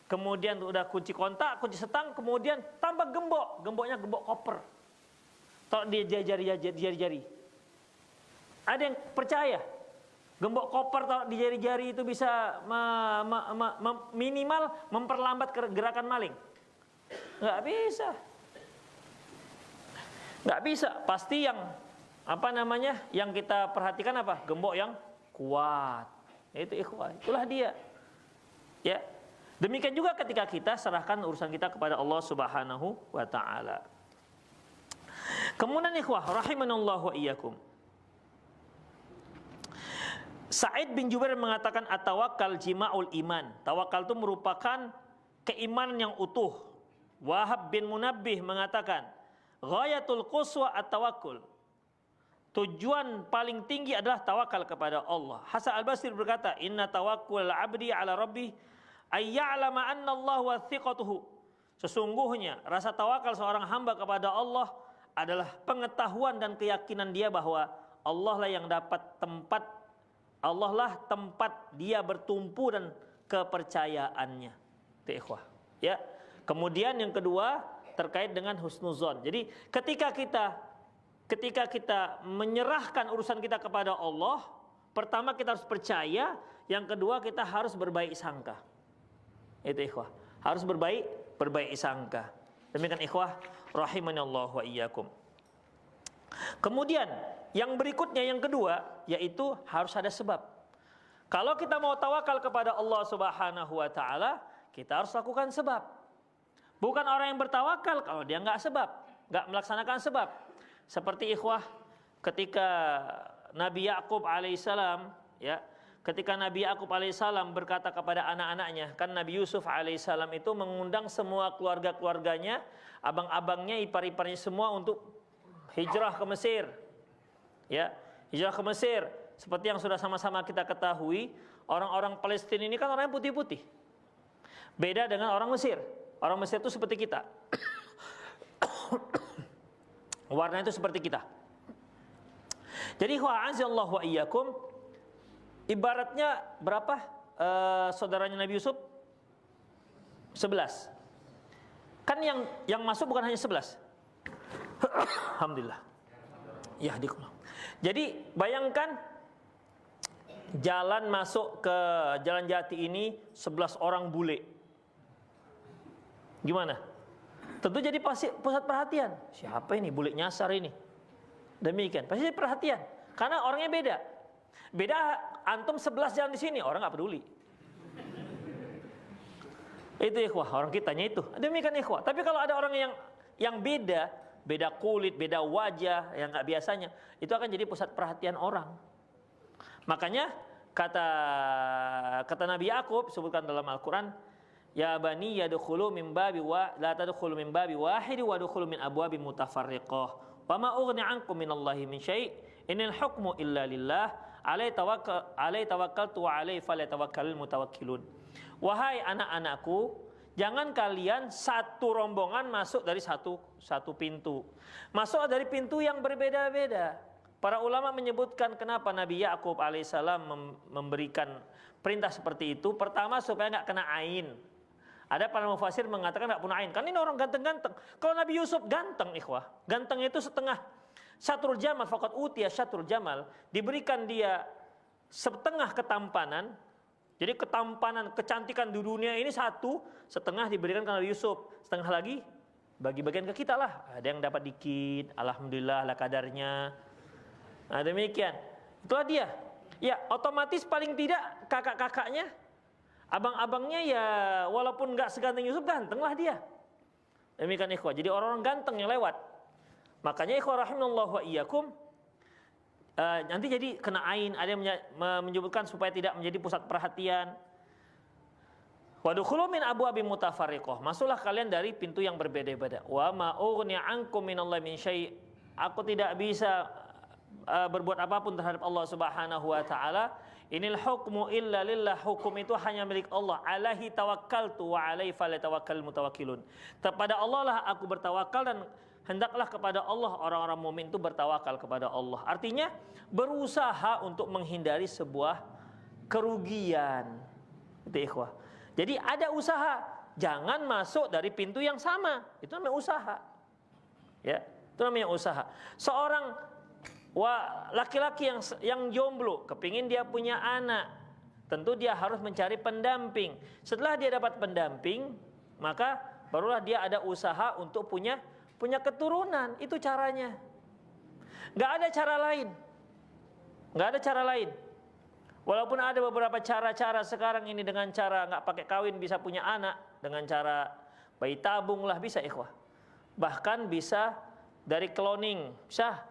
kemudian udah kunci kontak, kunci setang, kemudian tambah gembok. Gemboknya gembok koper. Taruh di jari-jari. Ada yang percaya gembok koper taruh di jari-jari itu bisa minimal memperlambat gerakan maling? Nggak bisa. Nggak bisa. Pasti yang yang kita perhatikan apa? Gembok yang kuat. Itu ikhwah. Itulah dia. Ya. Demikian juga ketika kita serahkan urusan kita kepada Allah Subhanahu wa taala. Kemudian ikhwah rahimanallahu wa iyyakum. Sa'id bin Jubair mengatakan at-tawakkal jima'ul iman. Tawakal itu merupakan keimanan yang utuh. Wahab bin Munabbih mengatakan ghayatul quswa at-tawakkul. Tujuan paling tinggi adalah tawakal kepada Allah. Hasan al-Basri berkata, inna tawakkul al-'abdi 'ala rabbih ay ya'lama anna Allah wathiqatuhu. Sesungguhnya rasa tawakal seorang hamba kepada Allah adalah pengetahuan dan keyakinan dia bahwa Allah lah yang dapat Allah lah tempat dia bertumpu dan kepercayaannya. Itu ikhwah. Ya. Kemudian yang kedua terkait dengan husnuzon. Jadi ketika kita menyerahkan urusan kita kepada Allah, pertama kita harus percaya, yang kedua kita harus berbaik sangka. Itu ikhwah. Harus berbaik sangka. Demikian ikhwah rahimanallahu wa iyyakum. Kemudian yang berikutnya yang kedua yaitu harus ada sebab. Kalau kita mau tawakal kepada Allah Subhanahu wa taala, kita harus lakukan sebab. Bukan orang yang bertawakal kalau dia nggak melaksanakan sebab. Seperti ikhwah ketika Nabi Yakub alaihissalam, ya, ketika Nabi Yakub alaihissalam berkata kepada anak-anaknya, kan Nabi Yusuf alaihissalam itu mengundang semua keluarga-keluarganya, abang-abangnya, ipar-iparnya semua untuk hijrah ke Mesir. Ya, hijrah ke Mesir. Seperti yang sudah sama-sama kita ketahui, orang-orang Palestina ini kan orang yang putih-putih. Beda dengan orang Mesir. Orang Mesir itu seperti kita. Warnanya itu seperti kita. Jadi wa'azallahu wa iyyakum, ibaratnya berapa saudaranya Nabi Yusuf? 11. Kan yang masuk bukan hanya 11. Alhamdulillah. Ya, jadi bayangkan jalan masuk ke Jalan Jati ini 11 orang bule. Gimana? Tentu jadi pusat perhatian. Siapa ini bule nyasar ini? Demikian, pasti jadi perhatian. Karena orangnya beda. Beda antum 11 jalan di sini, orang nggak peduli. Itu ikhwah, orang kitanya itu. Demikian ikhwah. Tapi kalau ada orang yang beda kulit, beda wajah, yang nggak biasanya, itu akan jadi pusat perhatian orang. Makanya kata Nabi Yakub sebutkan dalam Al-Quran, ya bani yadkhulu min babi wa la tadkhulu min babi wahid wa dkhulu min abwabin mutafarriqah wa ma ughni ankum minallahi min syai' inil hukmu illa lillah alaihi tawakkaltu wa alaihi falyatawakkalul mutawakkilun. Wahai anak-anakku, Jangan kalian satu rombongan masuk dari satu pintu. Masuk dari pintu yang berbeda-beda. Para ulama menyebutkan kenapa Nabi Yakub alaihissalam memberikan perintah seperti itu. Pertama supaya nggak kena ain. Ada para mufasir mengatakan nggak punya ain. Kan ini orang ganteng-ganteng. Kalau Nabi Yusuf ganteng, ikhwah. Ganteng itu setengah. Syatrul jamal faqad utiya syatrul jamal. Diberikan dia setengah ketampanan. Jadi ketampanan, kecantikan di dunia ini satu, setengah diberikan ke Nabi Yusuf, setengah lagi bagi-bagian ke kita lah. Ada yang dapat dikit, alhamdulillah lah kadarnya. Nah, demikian. Itulah dia. Ya, otomatis paling tidak kakak-kakaknya, abang-abangnya ya walaupun nggak seganteng Yusuf, ganteng lah dia. Demikian ikhwah. Jadi orang-orang ganteng yang lewat. Makanya ikhwah rahimallahu wa iyyakum, nanti jadi kena ain. Ada yang menyebutkan supaya tidak menjadi pusat perhatian. Wadukhulu min abwabi mutafarriqah. Masuklah kalian dari pintu yang berbeda-beda. Wa ma ughni ankum minallahi min syai'. Aku tidak bisa berbuat apapun terhadap Allah Subhanahu wa taala. Inil hukmu illa lillah. Hukum itu hanya milik Allah. Alaihi tawakkaltu wa alaihi falyatawakkalul mutawakkilun. Kepada Allah lah aku bertawakal dan hendaklah kepada Allah orang-orang mukmin itu bertawakal kepada Allah. Artinya berusaha untuk menghindari sebuah kerugian. Itu ikhwah. Jadi ada usaha, jangan masuk dari pintu yang sama. Itu namanya usaha. Ya, itu namanya usaha. Seorang laki-laki yang jomblo, kepingin dia punya anak, tentu dia harus mencari pendamping. Setelah dia dapat pendamping, maka barulah dia ada usaha untuk punya keturunan. Itu caranya. Gak ada cara lain. Gak ada cara lain. Walaupun ada beberapa cara-cara sekarang ini, dengan cara gak pakai kawin bisa punya anak, dengan cara bayi tabung lah bisa ikhwah. Bahkan bisa dari cloning. Bisa.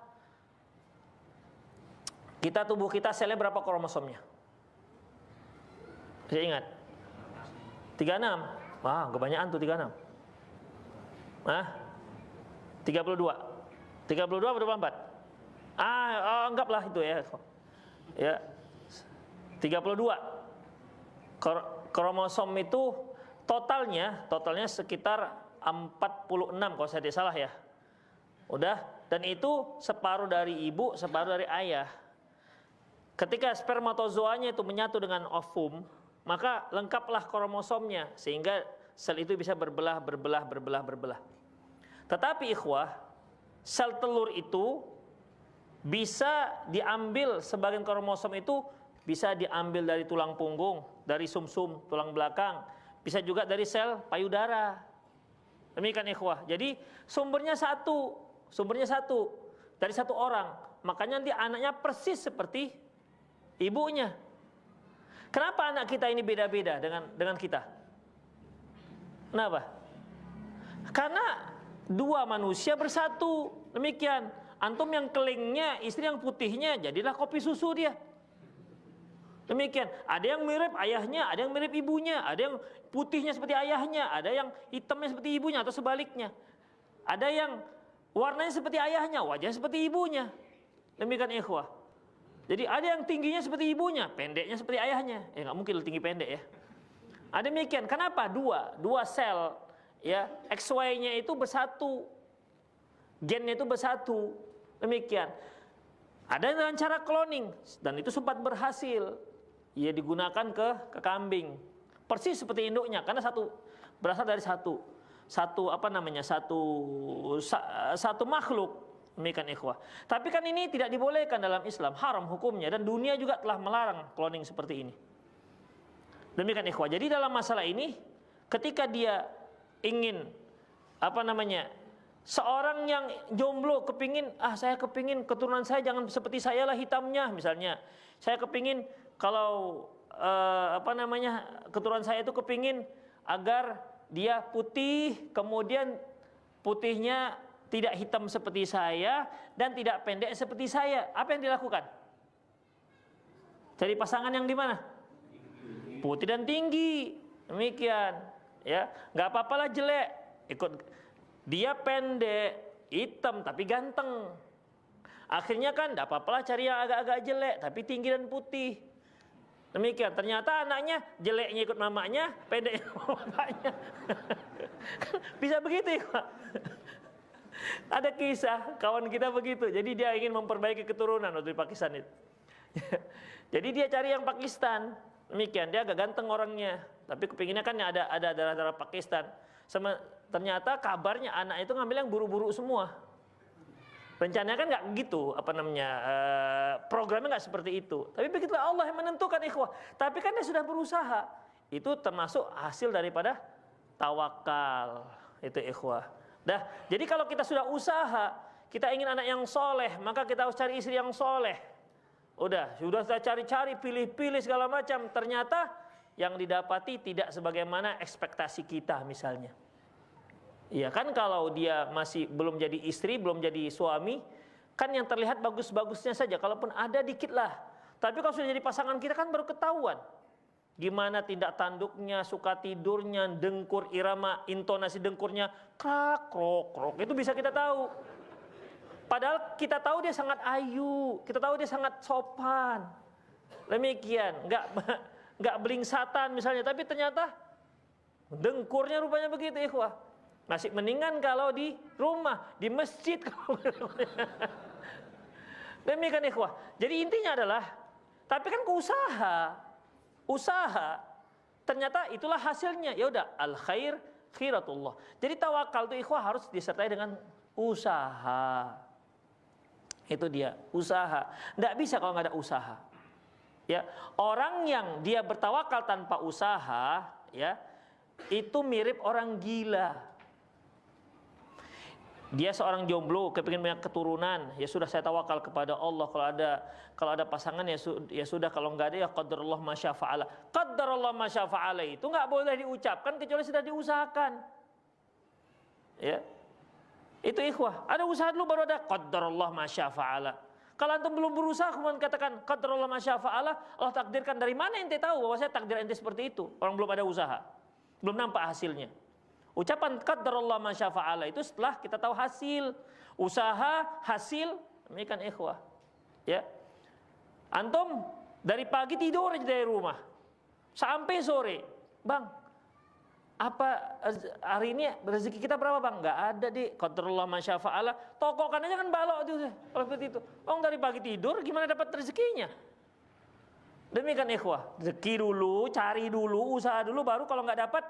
Tubuh kita selnya berapa kromosomnya? Saya ingat 36. Wah, kebanyakan tuh 36. Hah? 32 atau 24? Anggaplah itu ya. Ya. 32. Kromosom itu totalnya sekitar 46 kalau saya tidak salah ya. Udah, dan itu separuh dari ibu, separuh dari ayah. Ketika spermatozoanya itu menyatu dengan ovum, maka lengkaplah kromosomnya sehingga sel itu bisa berbelah. Tetapi ikhwah, sel telur itu bisa diambil, sebagian kromosom itu bisa diambil dari tulang punggung, dari sumsum tulang belakang, bisa juga dari sel payudara. Demikian ikhwah. Jadi sumbernya satu dari satu orang. Makanya nanti anaknya persis seperti ibunya. Kenapa anak kita ini beda-beda dengan kita? Kenapa? Karena dua manusia bersatu. Demikian. Antum yang kelingnya, istri yang putihnya, jadilah kopi susu dia. Demikian. Ada yang mirip ayahnya, ada yang mirip ibunya, ada yang putihnya seperti ayahnya, ada yang hitamnya seperti ibunya atau sebaliknya. Ada yang warnanya seperti ayahnya, wajahnya seperti ibunya. Demikian ikhwah. Jadi ada yang tingginya seperti ibunya, pendeknya seperti ayahnya. Ya nggak mungkin tinggi pendek ya. Ada demikian. Kenapa? Dua sel ya XY-nya itu bersatu, gennya itu bersatu. Demikian. Ada dengan cara cloning dan itu sempat berhasil. Ia digunakan ke kambing. Persis seperti induknya karena berasal dari satu makhluk. Demikian ikhwah. Tapi kan ini tidak dibolehkan dalam Islam, haram hukumnya, dan dunia juga telah melarang cloning seperti ini. Demikian ikhwah. Jadi dalam masalah ini, ketika dia ingin seorang yang jomblo saya kepingin keturunan saya jangan seperti saya lah hitamnya misalnya. Saya kepingin kalau keturunan saya itu kepingin agar dia putih, kemudian putihnya tidak hitam seperti saya dan tidak pendek seperti saya. Apa yang dilakukan? Cari pasangan yang di mana? Putih dan tinggi. Demikian, ya. Enggak apa-apalah jelek. Dia pendek, hitam tapi ganteng. Akhirnya kan enggak apa-apalah cari yang agak-agak jelek tapi tinggi dan putih. Demikian, ternyata anaknya jeleknya ikut mamanya, pendeknya ikut bapaknya. Bisa begitu ya, Pak? Ada kisah kawan kita begitu. Jadi dia ingin memperbaiki keturunan waktu di Pakistan itu. Jadi dia cari yang Pakistan. Demikian, dia agak ganteng orangnya. Tapi kepinginnya kan ada darah-darah Pakistan. Ternyata kabarnya anak itu ngambil yang buru-buru semua. Rencananya kan nggak gitu, programnya nggak seperti itu. Tapi begitulah Allah yang menentukan, ikhwah. Tapi kan dia sudah berusaha. Itu termasuk hasil daripada tawakal. Itu ikhwah. Jadi kalau kita sudah usaha, kita ingin anak yang soleh, maka kita harus cari istri yang soleh. Sudah saya cari-cari, pilih-pilih segala macam. Ternyata yang didapati tidak sebagaimana ekspektasi kita misalnya. Iya kan, kalau dia masih belum jadi istri, belum jadi suami, kan yang terlihat bagus-bagusnya saja. Kalaupun ada dikit lah. Tapi kalau sudah jadi pasangan kita kan baru ketahuan. Gimana tindak tanduknya, suka tidurnya, dengkur, irama, intonasi dengkurnya, krak, krok, krok. Itu bisa kita tahu. Padahal kita tahu dia sangat ayu, kita tahu dia sangat sopan. Demikian, nggak belingsatan misalnya, tapi ternyata dengkurnya rupanya begitu, ikhwah. Masih mendingan kalau di rumah, di masjid. Demikian, ikhwah. Jadi intinya adalah, tapi kan usaha, ternyata itulah hasilnya. Ya udah, al khair khiratullah. Jadi tawakal itu, ikhwah, harus disertai dengan usaha. Itu dia, usaha. Nggak bisa kalau nggak ada usaha. Ya, orang yang dia bertawakal tanpa usaha, ya, itu mirip orang gila. Dia seorang jomblo, kepingin punya keturunan, ya sudah, saya tawakal kepada Allah. Kalau ada pasangan ya sudah, kalau nggak ada ya qadarullah masyafa'ala. Qadarullah masyafa'ala itu nggak boleh diucapkan kecuali sudah diusahakan. Ya, itu ikhwah. Ada usaha dulu baru ada qadarullah masyafa'ala. Kalau antum belum berusaha kemudian katakan qadarullah masyafa'ala, Allah takdirkan, dari mana ente tahu bahwa saya takdir ente seperti itu? Orang belum ada usaha, belum nampak hasilnya. Ucapan qadarullah masyafa'ala itu setelah kita tahu hasil, usaha, hasil. Demikian ikhwah. Ya. Antum dari pagi tidur aja dari rumah sampai sore. Bang, apa hari ini rezeki kita berapa, Bang? Enggak ada, di qadarullah masyafa'ala. Tokokan aja kan balok itu. Kalau seperti itu. Orang dari pagi tidur gimana dapat rezekinya? Demikian ikhwah. Rezeki dulu, cari dulu, usaha dulu, baru kalau nggak dapat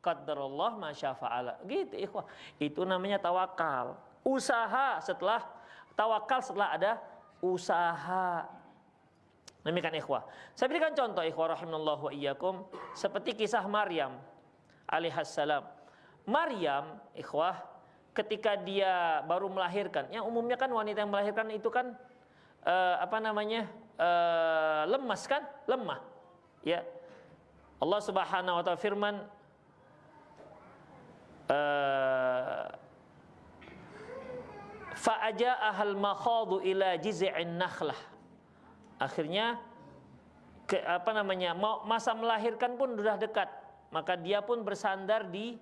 qadarullah masyafa'ala. Gitu ikhwah. Itu namanya tawakal. Usaha setelah tawakal, setelah ada usaha. Demikian ikhwah. Saya berikan contoh ikhwah rahimanallahu wa iyyakum, seperti kisah Maryam alaihissalam. Maryam ikhwah, ketika dia baru melahirkan, yang umumnya kan wanita yang melahirkan itu kan lemas kan, lemah. Ya. Allah Subhanahu wa taala firman, fa'aja'ahal makhadu ila jiz'in nakhlah. Akhirnya masa melahirkan pun sudah dekat, maka dia pun bersandar di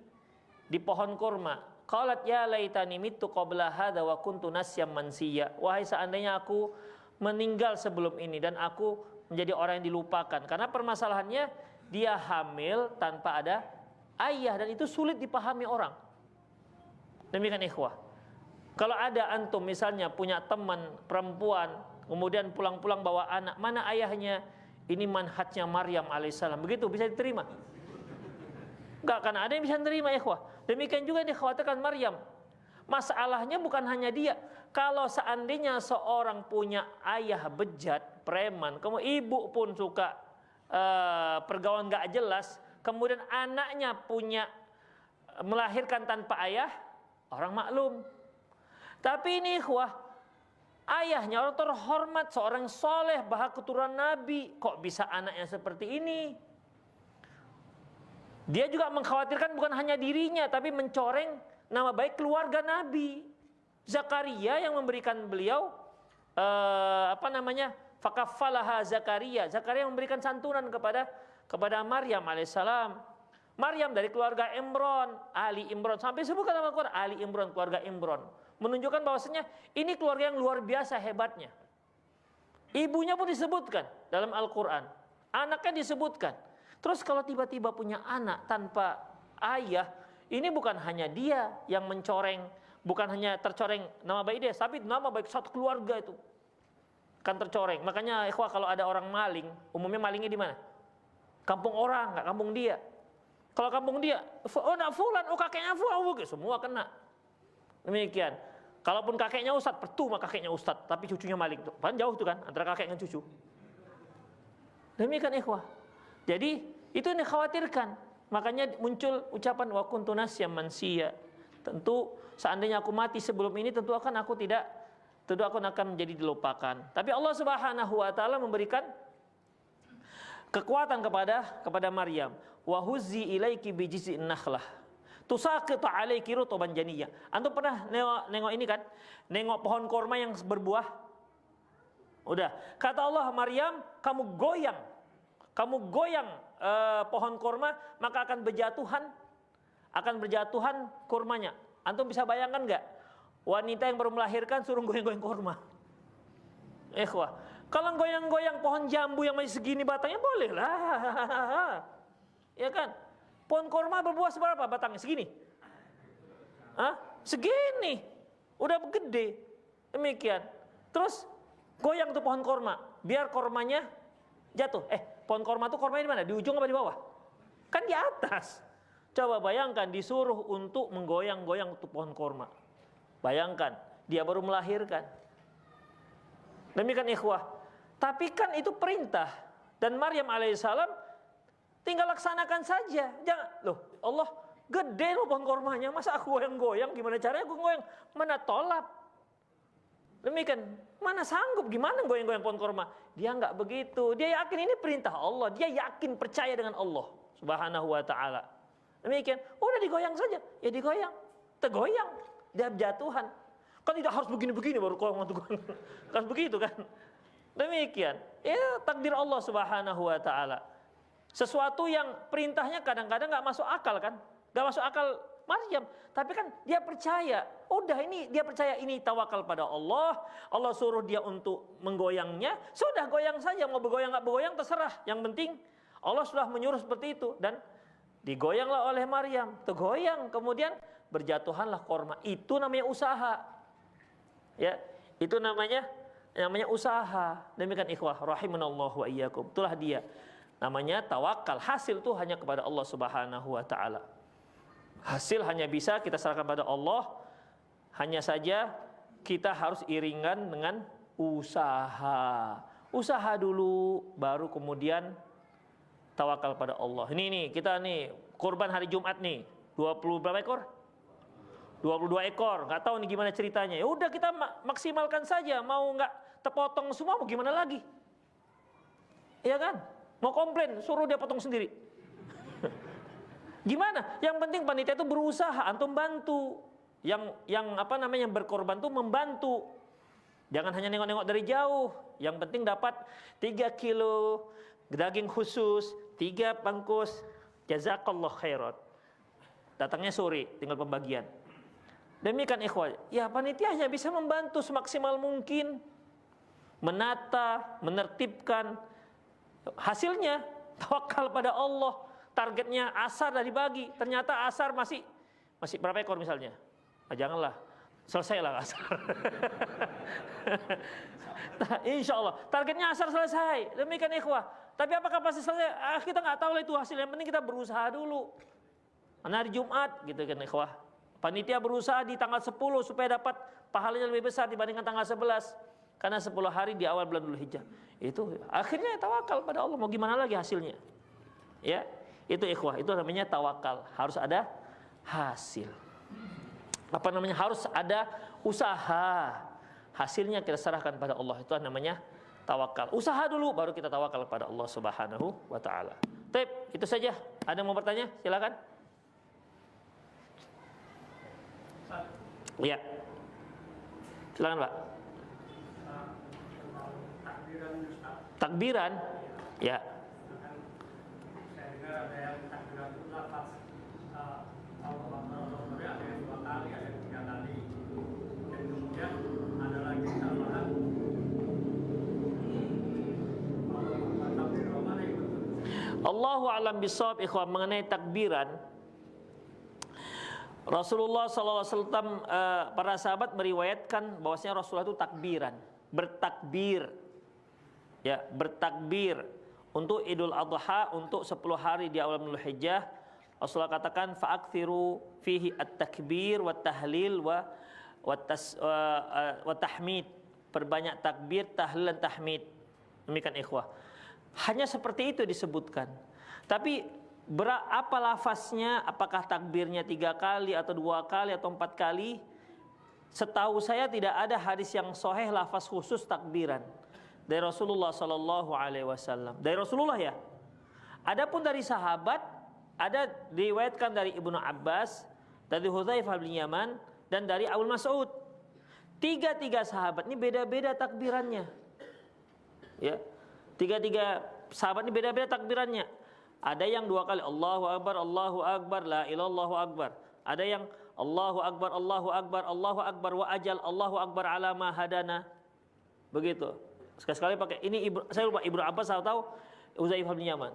pohon kurma. Qalat ya laitani mittu qabla hadza wa kuntu nasyam mansiya. Wahai seandainya aku meninggal sebelum ini dan aku menjadi orang yang dilupakan. Karena permasalahannya dia hamil tanpa ada ayah, dan itu sulit dipahami orang. Demikian ikhwah. Kalau ada antum misalnya punya teman perempuan, kemudian pulang-pulang bawa anak, mana ayahnya? Ini manhajnya Maryam alaihissalam. Begitu bisa diterima? Enggak akan ada yang bisa diterima ikhwah. Demikian juga yang dikhawatirkan Maryam. Masalahnya bukan hanya dia. Kalau seandainya seorang punya ayah bejat, preman, kemudian ibu pun suka pergaulan enggak jelas, kemudian anaknya melahirkan tanpa ayah, orang maklum. Tapi ini ikhwah, ayahnya orang terhormat, seorang soleh, bahkan keturunan Nabi, kok bisa anaknya seperti ini? Dia juga mengkhawatirkan bukan hanya dirinya, tapi mencoreng nama baik keluarga Nabi. Zakaria yang memberikan beliau fakaffalaha Zakaria. Zakaria memberikan santunan kepada Maryam alaihissalam. Maryam dari keluarga Imron, Ali Imron, sampai sebutkan nama Quran Ali Imron, keluarga Imron, menunjukkan bahwasanya ini keluarga yang luar biasa hebatnya. Ibunya pun disebutkan dalam Al-Quran. Anaknya disebutkan. Terus kalau tiba-tiba punya anak tanpa ayah, ini bukan hanya dia yang mencoreng, bukan hanya tercoreng nama baik dia, tapi nama baik satu keluarga itu kan tercoreng. Makanya ikhwah, kalau ada orang maling, umumnya malingnya di mana? Kampung orang, nggak kampung dia. Kalau kampung dia, oh nak fulan, oh kakeknya fulan, semua kena. Demikian. Kalaupun kakeknya ustadz, percuma kakeknya ustadz, tapi cucunya maling. Kan jauh tuh kan antara kakek dengan cucu. Demikian ikhwah. Jadi itu yang dikhawatirkan. Makanya muncul ucapan wa kuntu nasyan mansiya. Tentu seandainya aku mati sebelum ini, tentu aku akan menjadi dilupakan. Tapi Allah Subhanahu wa taala memberikan kekuatan kepada Maryam. Wa huzzi ilaiki bi jiz'in nakhlah tusaqitu 'alaiki rutban janiyya. Antum pernah nengok ini kan? Nengok pohon korma yang berbuah? Udah. Kata Allah, Maryam, kamu goyang pohon korma, maka akan berjatuhan kurmanya. Antum bisa bayangkan nggak? Wanita yang baru melahirkan suruh goyang-goyang korma. Ikhwah, kalau goyang-goyang pohon jambu yang masih segini batangnya boleh lah. Ya kan? Pohon korma berbuah seberapa batangnya? Segini? Hah? Segini. Udah gede. Demikian. Terus goyang tuh pohon korma, biar kormanya jatuh. Pohon korma tuh kormanya di mana? Di ujung apa di bawah? Kan di atas. Coba bayangkan disuruh untuk menggoyang-goyang tuh pohon korma. Bayangkan, dia baru melahirkan. Demikian ikhwah. Tapi kan itu perintah. Dan Maryam alaihissalam tinggal laksanakan saja. Jangan, loh Allah gede loh pohon kormanya. Masa aku goyang-goyang? Gimana caranya aku goyang? Mana tolap? Demikian, mana sanggup? Gimana goyang-goyang pohon korma? Dia nggak begitu. Dia yakin ini perintah Allah. Dia yakin percaya dengan Allah Subhanahu wa ta'ala. Demikian, udah digoyang saja. Ya digoyang. Tergoyang. Dia jatuhan. Kan tidak harus begini-begini baru goyang. Kan begitu kan? Demikian. Ya takdir Allah Subhanahu wa ta'ala. Sesuatu yang perintahnya kadang-kadang nggak masuk akal kan? Nggak masuk akal Maryam, tapi kan dia percaya. Udah ini dia percaya, ini tawakal pada Allah. Allah suruh dia untuk menggoyangnya, sudah goyang saja. Mau bergoyang nggak bergoyang terserah. Yang penting Allah sudah menyuruh seperti itu dan digoyanglah oleh Maryam. Tergoyang, kemudian berjatuhanlah korma. Itu namanya usaha. Ya, itu namanya usaha. Demikian ikhwah rahimanallahu wa iyyakum. Itulah dia. Namanya tawakal. Hasil itu hanya kepada Allah Subhanahu wa taala. Hasil hanya bisa kita serahkan pada Allah. Hanya saja kita harus iringan dengan usaha. Usaha dulu baru kemudian tawakal pada Allah. Ini kita nih kurban hari Jumat nih. 20 berapa ekor? 22 ekor. Enggak tahu nih gimana ceritanya. Ya udah kita maksimalkan saja. Mau enggak terpotong semua mau gimana lagi? Iya kan? Mau komplain, suruh dia potong sendiri. Gimana? Yang penting panitia itu berusaha, antum bantu. Yang berkorban tuh membantu. Jangan hanya nengok-nengok dari jauh. Yang penting dapat 3 kilo daging khusus, 3 bungkus. Jazakallah khairat. Datangnya sore, tinggal pembagian. Demikian ikhwah. Ya panitia hanya bisa membantu semaksimal mungkin. Menata, menertibkan. Hasilnya tawakal pada Allah. Targetnya asar dah dibagi. Ternyata asar masih berapa ekor misalnya? Janganlah. Selesailah asar. Nah, insya Allah targetnya asar selesai. Demikian ikhwah. Tapi apakah pasti selesai? Kita nggak tahu lah itu hasil. Yang penting kita berusaha dulu. Hari Jumat gitu kan ikhwah. Panitia berusaha di tanggal 10 supaya dapat pahalanya lebih besar dibandingkan tanggal 11. Karena 10 hari di awal bulan Dzulhijjah. Itu akhirnya tawakal pada Allah. Mau gimana lagi hasilnya? Ya, itu ikhwah. Itu namanya tawakal. Harus ada hasil. Harus ada usaha. Hasilnya kita serahkan pada Allah. Itu namanya tawakal. Usaha dulu baru kita tawakal pada Allah Subhanahu wa taala. Baik, itu saja. Ada yang mau bertanya? Silakan. Iya. Silakan, Pak. Takbiran. Ya. Saya dengar ada yang takbiran itu lafaz Allah ada yang 2 kali, ada yang 3 kali. Dan kemudian ada lagi tambahan takbir mana ikut Wallahu a'lam bishawab. Ikhwan, mengenai takbiran, Rasulullah SAW, para sahabat meriwayatkan bahwasanya Rasulullah itu takbiran, bertakbir, ya, bertakbir untuk Idul Adha, untuk 10 hari di awal Dzulhijjah. Rasulullah katakan fa'akthiru fihi at-takbir wa tahlil wa tahmid. Perbanyak takbir, tahlil dan tahmid. Demikian ikhwah. Hanya seperti itu disebutkan. Tapi apa lafaznya? Apakah takbirnya 3 kali atau 2 kali atau 4 kali? Setahu saya tidak ada hadis yang sahih lafaz khusus takbiran dari Rasulullah Sallallahu Alaihi Wasallam. Dari Rasulullah ya. Adapun dari sahabat, ada diriwayatkan dari Ibnu Abbas, dari Hudzaifah bin Yaman, dan dari Abu Mas'ud. Tiga sahabat ini beda-beda takbirannya. Ya, tiga sahabat ini beda-beda takbirannya. Ada yang 2 kali Allahu Akbar, la ilallahu akbar. Ada yang Allahu Akbar, Allahu Akbar wa ajal, Allahu Akbar ala ma hadana. Begitu. Sekali-sekali pakai ini, saya lupa Ibnu Abbas atau Hudzaifah bin Yaman.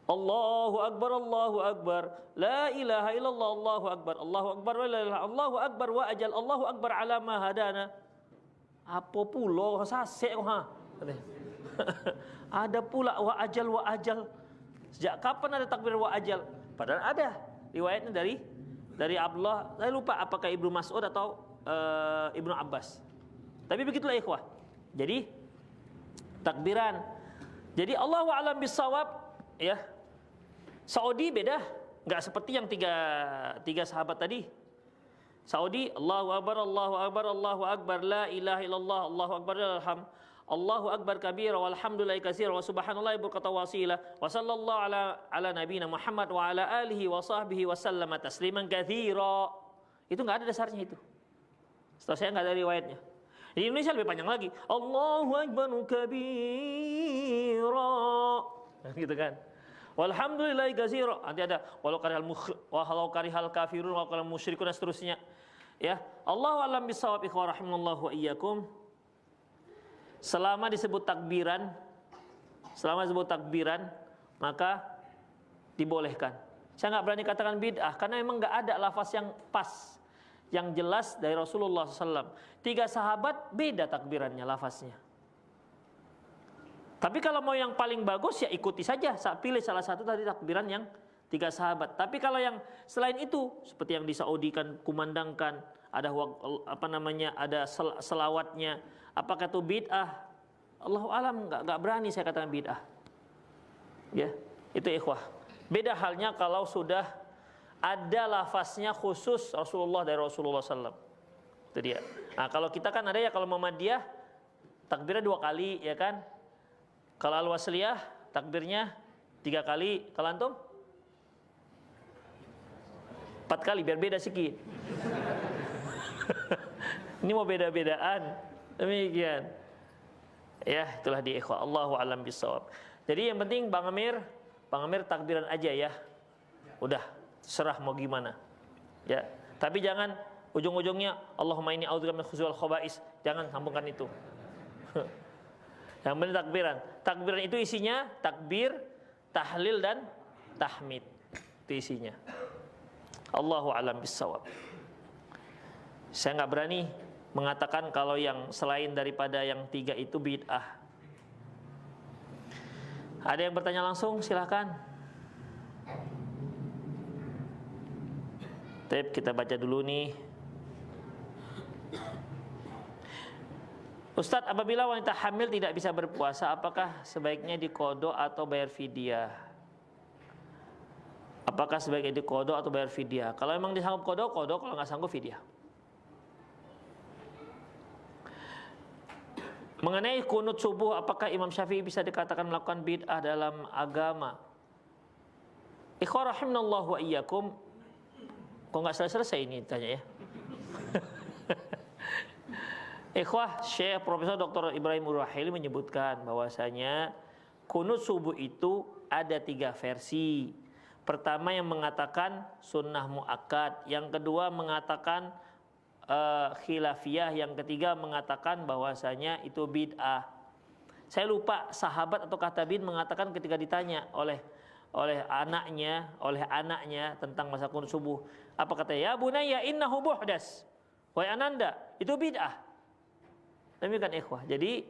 Allahu Akbar, la ilaha illallah, Allahu Akbar, wa la ilaha, Allahu Akbar wa ajal, Allahu Akbar ala ma hadana. Apa pula sasek ha? Ada pula wa ajal. Sejak kapan ada takbir wa ajal? Padahal ada riwayatnya dari Abdullah. Saya lupa apakah Ibnu Mas'ud atau Ibnu Abbas. Tapi begitulah ikhwah. Jadi takbiran. Jadi Allahu a'lam bissawab, ya. Saudi beda, enggak seperti yang tiga sahabat tadi. Saudi Allahu Akbar, la ilaha illallah, Allahu Akbar, Allahu Akbar kabira walhamdulillahi katsira wa subhanallahi bukratan wa asila wa sallallahu ala nabiyina Muhammad wa ala alihi wa sahbihi wa sallama tasliman katsira. Itu enggak ada dasarnya itu. Setahu saya enggak ada riwayatnya. Di Indonesia lebih panjang lagi. Allahu Akbar kabira. Gitu kan. Walhamdulillahi katsira. Nanti ada walau karihal kafirun wa qalam musyrikun dan seterusnya. Ya, Allahu a'lam bishawab. Ikhwan rahimanallahu wa iyyakum. Selama disebut takbiran, maka dibolehkan. Saya nggak berani katakan bid'ah karena memang nggak ada lafaz yang pas, yang jelas dari Rasulullah SAW. 3 sahabat beda takbirannya, lafaznya. Tapi kalau mau yang paling bagus ya ikuti saja, pilih salah satu tadi takbiran yang 3 sahabat. Tapi kalau yang selain itu, seperti yang di Saudi kan kumandangkan, ada ada selawatnya. Apakah itu bid'ah? Allahu alam, enggak berani saya katakan bid'ah. Ya, itu ikhwah. Beda halnya kalau sudah ada lafaznya khusus dari Rasulullah SAW. Itu dia. Nah, kalau kita kan ada ya, kalau Muhammadiyah takbirnya 2 kali, ya kan? Kalau Al-Wasliyah takbirnya 3 kali. Kalau antum 4 kali, biar beda sedikit. Ini mau beda-bedaan. Demikian. Ya, itulah di ikhwah. Allahu a'lam bishawab. Jadi yang penting Bang Amir takbiran aja ya. Udah, serah mau gimana. Ya, tapi jangan ujung-ujungnya Allahumma inni a'udzubika min khubuthi wal khaba'is. Jangan sambungkan itu. Yang penting takbiran. Takbiran itu isinya takbir, tahlil dan tahmid. Itu isinya. Allahu a'lam bishawab. Saya nggak berani mengatakan kalau yang selain daripada yang 3 itu bid'ah. Ada yang bertanya langsung? Silahkan. Kita baca dulu nih. Ustadz, apabila wanita hamil tidak bisa berpuasa, apakah sebaiknya diqodho atau bayar fidyah? Apakah sebaiknya diqodho atau bayar fidyah? Kalau memang disanggup qodho, kalau nggak sanggup fidyah. Mengenai kunut subuh, apakah Imam Syafi'i bisa dikatakan melakukan bid'ah dalam agama? Ikhwan rahimanallahu wa iyyakum. Kok nggak selesai ini tanya ya? Ikhwah, Syekh Profesor Dr. Ibrahim Urwahili menyebutkan bahwasanya kunut subuh itu ada 3 versi. Pertama yang mengatakan sunnah muakkad, yang kedua mengatakan khilafiyah, yang ketiga mengatakan bahwasanya itu bid'ah. Saya lupa sahabat atau tabi'in mengatakan ketika ditanya oleh oleh anaknya tentang masa kunut subuh. Apa katanya? Ya bunayya innahu muhdas. Wahai ananda, itu bid'ah. Demikian ikhwah. Jadi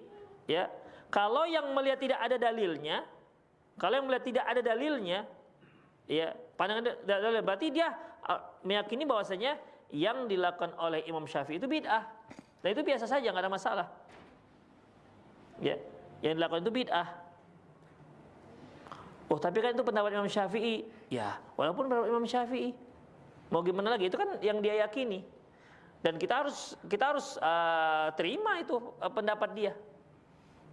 ya, kalau yang melihat tidak ada dalilnya, ya, pandangan dalil, berarti dia meyakini bahwasanya yang dilakukan oleh Imam Syafi'i itu bid'ah. Dan itu biasa saja, nggak ada masalah. Ya, yang dilakukan itu bid'ah. Oh, tapi kan itu pendapat Imam Syafi'i. Ya, walaupun pendapat Imam Syafi'i, mau gimana lagi? Itu kan yang dia yakini. Dan kita harus terima itu pendapat dia.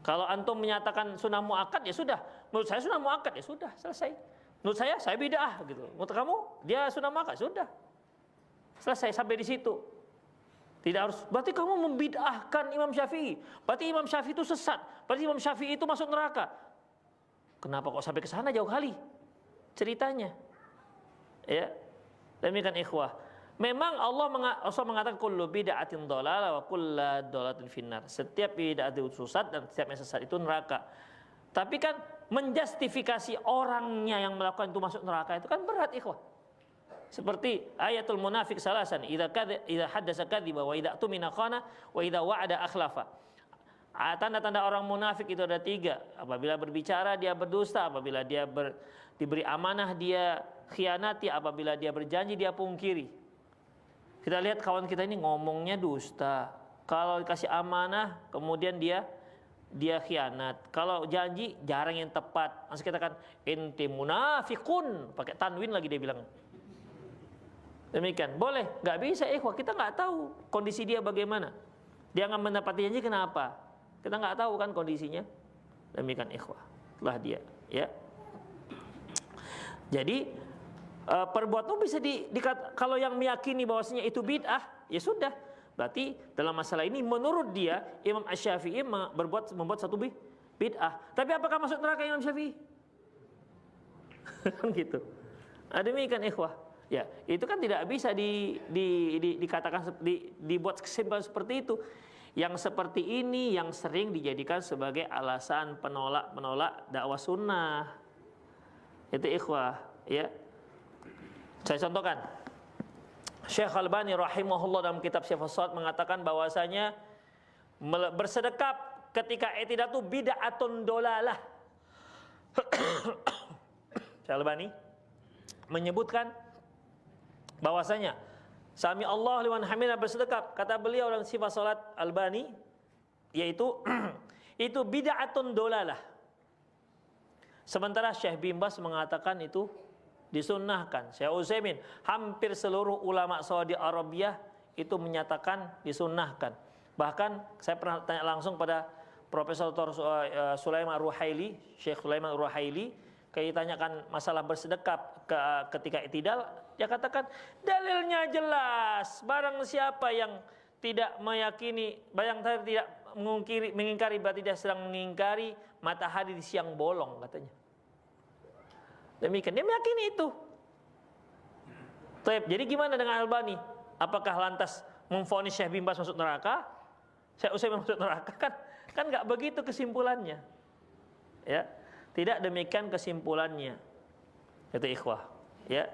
Kalau antum menyatakan sunnah muakkad, ya sudah. Menurut saya sunnah muakkad, ya sudah, selesai. Menurut saya bid'ah gitu. Menurut kamu dia sunnah muakkad, sudah. Selesai sampai di situ. Tidak harus, berarti kamu membid'ahkan Imam Syafi'i. Berarti Imam Syafi'i itu sesat. Berarti Imam Syafi'i itu masuk neraka. Kenapa kok sampai ke sana jauh kali ceritanya? Ya. Demikian ikhwah. Memang Allah mengatakan kullu bid'atin dhalalah wa kullu dhalalatin finnar. Setiap bid'ah itu sesat dan setiap yang sesat itu neraka. Tapi kan menjustifikasi orangnya yang melakukan itu masuk neraka itu kan berat ikhwah. Seperti ayatul munafik salasan, idza haddasa kadhiba wa idza tumina khana wa idza wa'ada akhlafa. Tanda-tanda orang munafik itu ada 3. Apabila berbicara dia berdusta, apabila dia diberi amanah dia khianati, apabila dia berjanji dia pungkiri. Kita lihat kawan kita ini ngomongnya dusta. Kalau dikasih amanah kemudian dia khianat. Kalau janji jarang yang tepat. Masih kita kan inti munafikun, pakai tanwin lagi dia bilang. Demikian. Boleh, enggak bisa ikhwah, kita enggak tahu kondisi dia bagaimana. Dia enggak menepati janji kenapa? Kita enggak tahu kan kondisinya. Demikian ikhwah. Itulah dia, ya. Jadi perbuatan bisa kalau yang meyakini bahwasanya itu bid'ah, ya sudah. Berarti dalam masalah ini menurut dia Imam Asy-Syafi'i membuat satu bid'ah. Tapi apakah masuk neraka Imam Syafi'i? Kan gitu. Demikian ikhwah. Ya, itu kan tidak bisa dikatakan dibuat kesimpulan seperti itu. Yang seperti ini yang sering dijadikan sebagai alasan penolak dakwah sunnah. Itu ikhwah, ya. Saya contohkan, Syekh Albani rahimahullah dalam kitab Syifas Shalat mengatakan bahwasanya bersedekap ketika i'tidal itu bid'atun dolalah. Syekh Albani menyebutkan bahwasanya sami Allah liman hamidah bersedekap, kata beliau dalam Syifas Shalat Albani, yaitu itu bid'atun dolalah. Sementara Syekh bin Baz mengatakan itu disunnahkan. Syekh Utsaimin, hampir seluruh ulama Saudi Arabia itu menyatakan disunnahkan. Bahkan saya pernah tanya langsung pada Profesor Sulaiman Ruhaili, Syekh Sulaiman Ruhaili, kayak ditanyakan masalah bersedekap ketika i'tidal, dia katakan dalilnya jelas. Barang siapa yang tidak meyakini, tidak mengingkari, berarti dia sedang mengingkari matahari di siang bolong, katanya. Demikian, dia meyakini itu. Jadi gimana dengan Albani? Apakah lantas memvonis Syekh bin Baz masuk neraka? Syekh Utsaimin masuk neraka? Kan nggak begitu kesimpulannya. Ya, tidak demikian kesimpulannya. Itu ikhwah. Ya.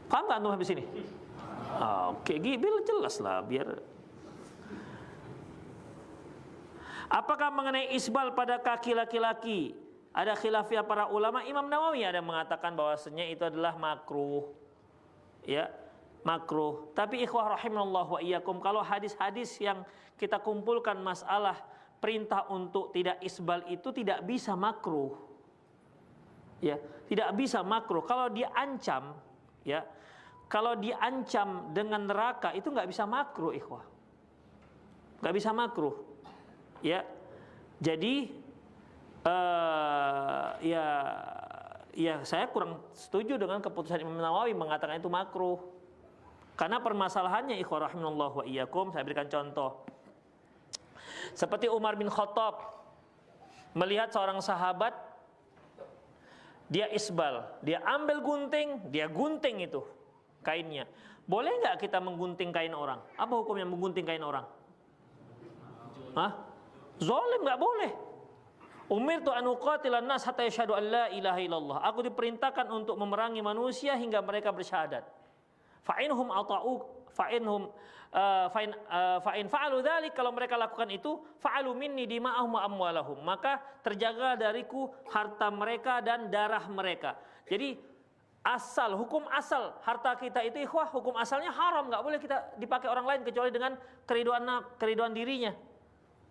Paham nggak antum habis ini? Oke, biar jelas lah, biar. Apakah mengenai isbal pada kaki laki-laki? Ada khilafiyah para ulama. Imam Nawawi ada mengatakan bahwasanya itu adalah makruh. Ya, makruh. Tapi ikhwah rahimallahu wa iyyakum, kalau hadis-hadis yang kita kumpulkan masalah perintah untuk tidak isbal itu tidak bisa makruh. Ya, tidak bisa makruh. Kalau diancam, ya, kalau diancam dengan neraka itu nggak bisa makruh, ikhwah. Nggak bisa makruh. Ya, jadi ya saya kurang setuju dengan keputusan Imam Nawawi mengatakan itu makruh. Karena permasalahannya ikhwah rahimallahu wa iyyakum, saya berikan contoh. Seperti Umar bin Khattab melihat seorang sahabat dia isbal, dia ambil gunting, dia gunting itu kainnya. Boleh nggak kita menggunting kain orang? Apa hukumnya menggunting kain orang? Hah? Zolim, nggak boleh. Umirtu an uqatilan nas hatta yashhadu an la ilaha illallah. Aku diperintahkan untuk memerangi manusia hingga mereka bersyahadat. Fa inhum ata'u fa inhum fa in fa'alu dzalik, kalau mereka lakukan itu, fa'alu minni dima'ahum wa amwalahum, maka terjaga dariku harta mereka dan darah mereka. Jadi hukum asal harta kita itu ikhwah, hukum asalnya haram, nggak boleh kita dipakai orang lain kecuali dengan keriduan dirinya.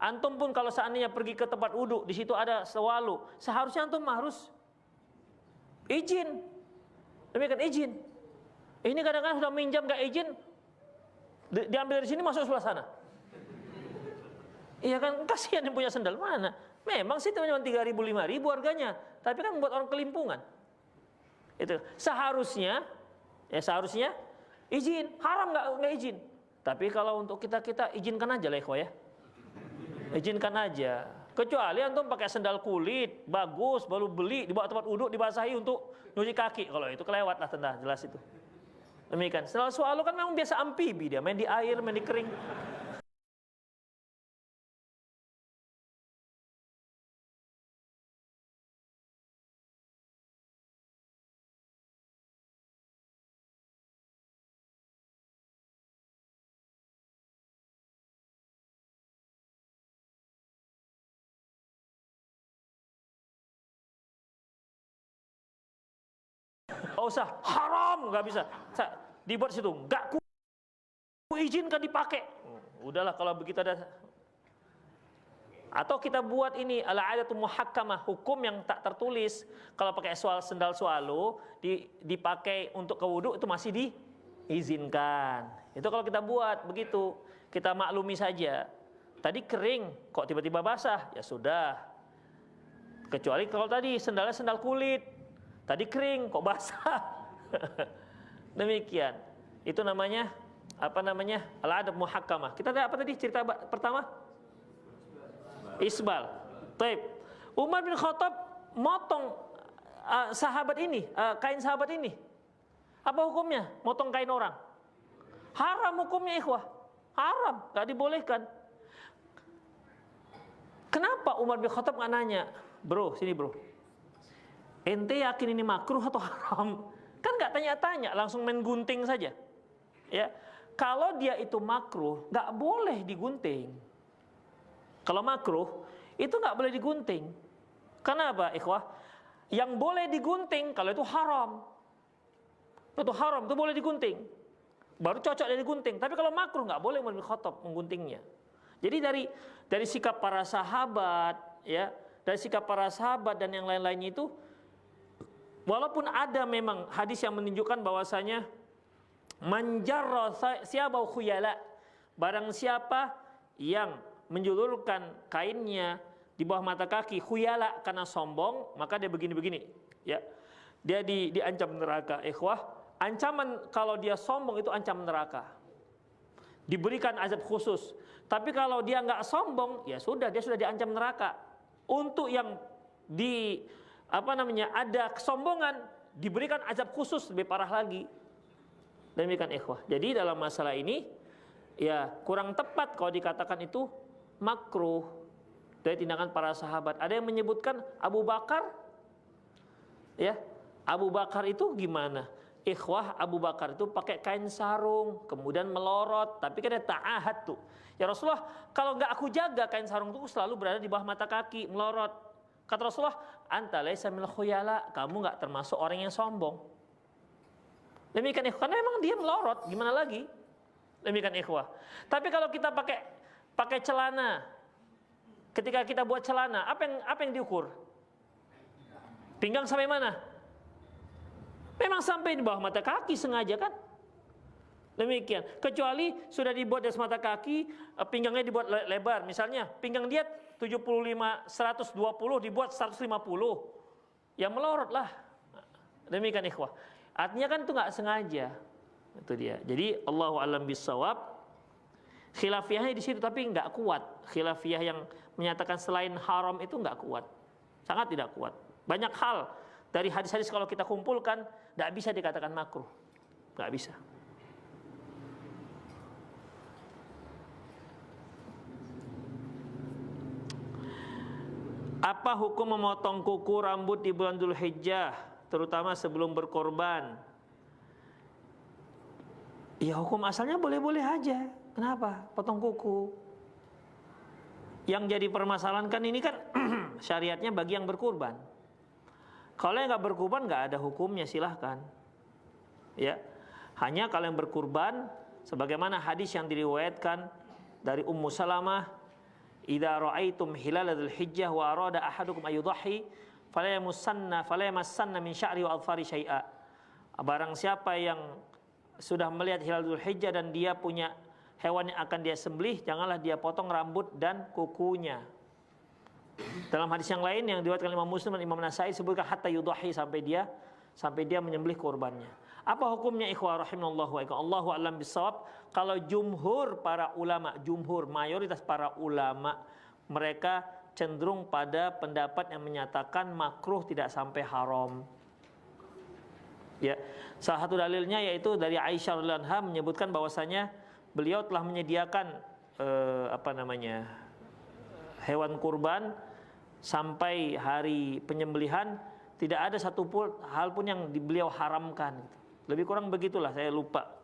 Antum pun kalau seandainya pergi ke tempat wudhu, di situ ada sewalu, seharusnya antum harus izin. Demikian izin. Ini kadang-kadang sudah minjam nggak izin, diambil dari sini masuk sebelah sana. Iya kan, kasihan yang punya sendal mana? Memang sih cuma 3.000 5.000 harganya, tapi kan membuat orang kelimpungan. Itu seharusnya izin, haram nggak izin. Tapi kalau untuk kita izinkan aja lah ikhwah ya. Izinkan aja. Kecuali antum pakai sendal kulit bagus baru beli dibawa tempat uduk dibasahi untuk nyuci kaki, kalau itu kelewat lah tentang jelas itu. Demikian. Sendal swallow kan memang biasa amfibi, dia main di air, main di kering. Oh usah, haram, nggak bisa. Dibuat situ, nggak ku izinkan dipakai. Udahlah kalau begitu ada. Atau kita buat ini al-'adatu muhakkamah, hukum yang tak tertulis. Kalau pakai sendal swallow dipakai untuk ke wudu itu masih diizinkan. Itu kalau kita buat begitu, kita maklumi saja. Tadi kering, kok tiba-tiba basah? Ya sudah. Kecuali kalau tadi sendalnya sendal kulit. Tadi kering, kok basah? Demikian. Itu namanya al-'adab muhakkamah. Kita ada apa tadi cerita pertama? Isbal. Taib. Umar bin Khattab motong sahabat ini, kain sahabat ini. Apa hukumnya? Motong kain orang. Haram hukumnya ikhwah. Haram, enggak dibolehkan. Kenapa Umar bin Khattab enggak nanya? Bro, sini bro. Ente yakin ini makruh atau haram? Kan nggak tanya-tanya, langsung main gunting saja. Ya, kalau dia itu makruh, nggak boleh digunting. Kalau makruh, itu nggak boleh digunting. Kenapa, ikhwah? Yang boleh digunting kalau itu haram. Itu haram, itu boleh digunting. Baru cocok dari gunting. Tapi kalau makruh nggak boleh Umar bin Khattab mengguntingnya. Jadi dari sikap para sahabat, ya, dari sikap para sahabat dan yang lain-lainnya itu. Walaupun ada memang hadis yang menunjukkan bahwasanya manjarra siyabau khuyala, barang siapa yang menjulurkan kainnya di bawah mata kaki khuyala karena sombong, maka dia begini-begini, ya. Dia diancam neraka. Ikhwah, ancaman kalau dia sombong itu ancaman neraka. Diberikan azab khusus. Tapi kalau dia nggak sombong, ya sudah, dia sudah diancam neraka. Untuk yang ada kesombongan, diberikan azab khusus lebih parah lagi. Demikian ikhwah. Jadi dalam masalah ini ya kurang tepat kalau dikatakan itu makruh dari tindakan para sahabat. Ada yang menyebutkan Abu Bakar, ya, Abu Bakar itu gimana? Ikhwah, Abu Bakar itu pakai kain sarung, kemudian melorot, tapi kan ada ta'ahad tuh. Ya Rasulullah, kalau nggak aku jaga kain sarung itu selalu berada di bawah mata kaki, melorot. Kata Rasulullah, anta laisa minal khuyala, kamu enggak termasuk orang yang sombong. Demikian ikhwah, karena memang dia melorot, gimana lagi? Demikian ikhwah. Tapi kalau kita pakai celana, ketika kita buat celana, apa yang diukur? Pinggang sampai mana? Memang sampai di bawah mata kaki sengaja kan? Demikian. Kecuali sudah dibuat dari mata kaki, pinggangnya dibuat lebar. Misalnya pinggang dia 75, 120 dibuat 150. Ya melorot lah. Demikian ikhwah. Artinya kan itu nggak sengaja. Itu dia. Jadi Allahu a'lam bissawab. Khilafiyahnya di situ tapi nggak kuat. Khilafiyah yang menyatakan selain haram itu nggak kuat. Sangat tidak kuat. Banyak hal dari hadis-hadis kalau kita kumpulkan nggak bisa dikatakan makruh. Nggak bisa. Apa hukum memotong kuku rambut di bulan Dzulhijjah, terutama sebelum berkorban? Ya hukum asalnya boleh-boleh aja. Kenapa? Potong kuku. Yang jadi permasalahan kan ini kan syariatnya bagi yang berkurban. Kalau yang nggak berkurban nggak ada hukumnya, silahkan. Ya, hanya kalau yang berkurban, sebagaimana hadis yang diriwayatkan dari Ummu Salamah, "Idza ra'aitum hilal dzulhijjah wa arada ahadukum ayudhi, fala yamassanna min sya'ri wa adfari syai'a." Barang siapa yang sudah melihat hilal Dzulhijjah dan dia punya hewan yang akan dia sembelih, janganlah dia potong rambut dan kukunya. Dalam hadis yang lain yang diriwayatkan Imam Muslim dan Imam Nasai sebutkan hatta yudhi, sampai dia menyembelih kurbannya. Apa hukumnya ikhwah rahimallahu wa iyyakum? Allahu a'lam bissawab. Kalau jumhur para ulama, mayoritas para ulama, mereka cenderung pada pendapat yang menyatakan makruh tidak sampai haram. Ya, salah satu dalilnya yaitu dari Aisyah radhiyallahu anha menyebutkan bahwasanya beliau telah menyediakan hewan kurban sampai hari penyembelihan, tidak ada satu hal pun yang beliau haramkan. Lebih kurang begitulah, saya lupa.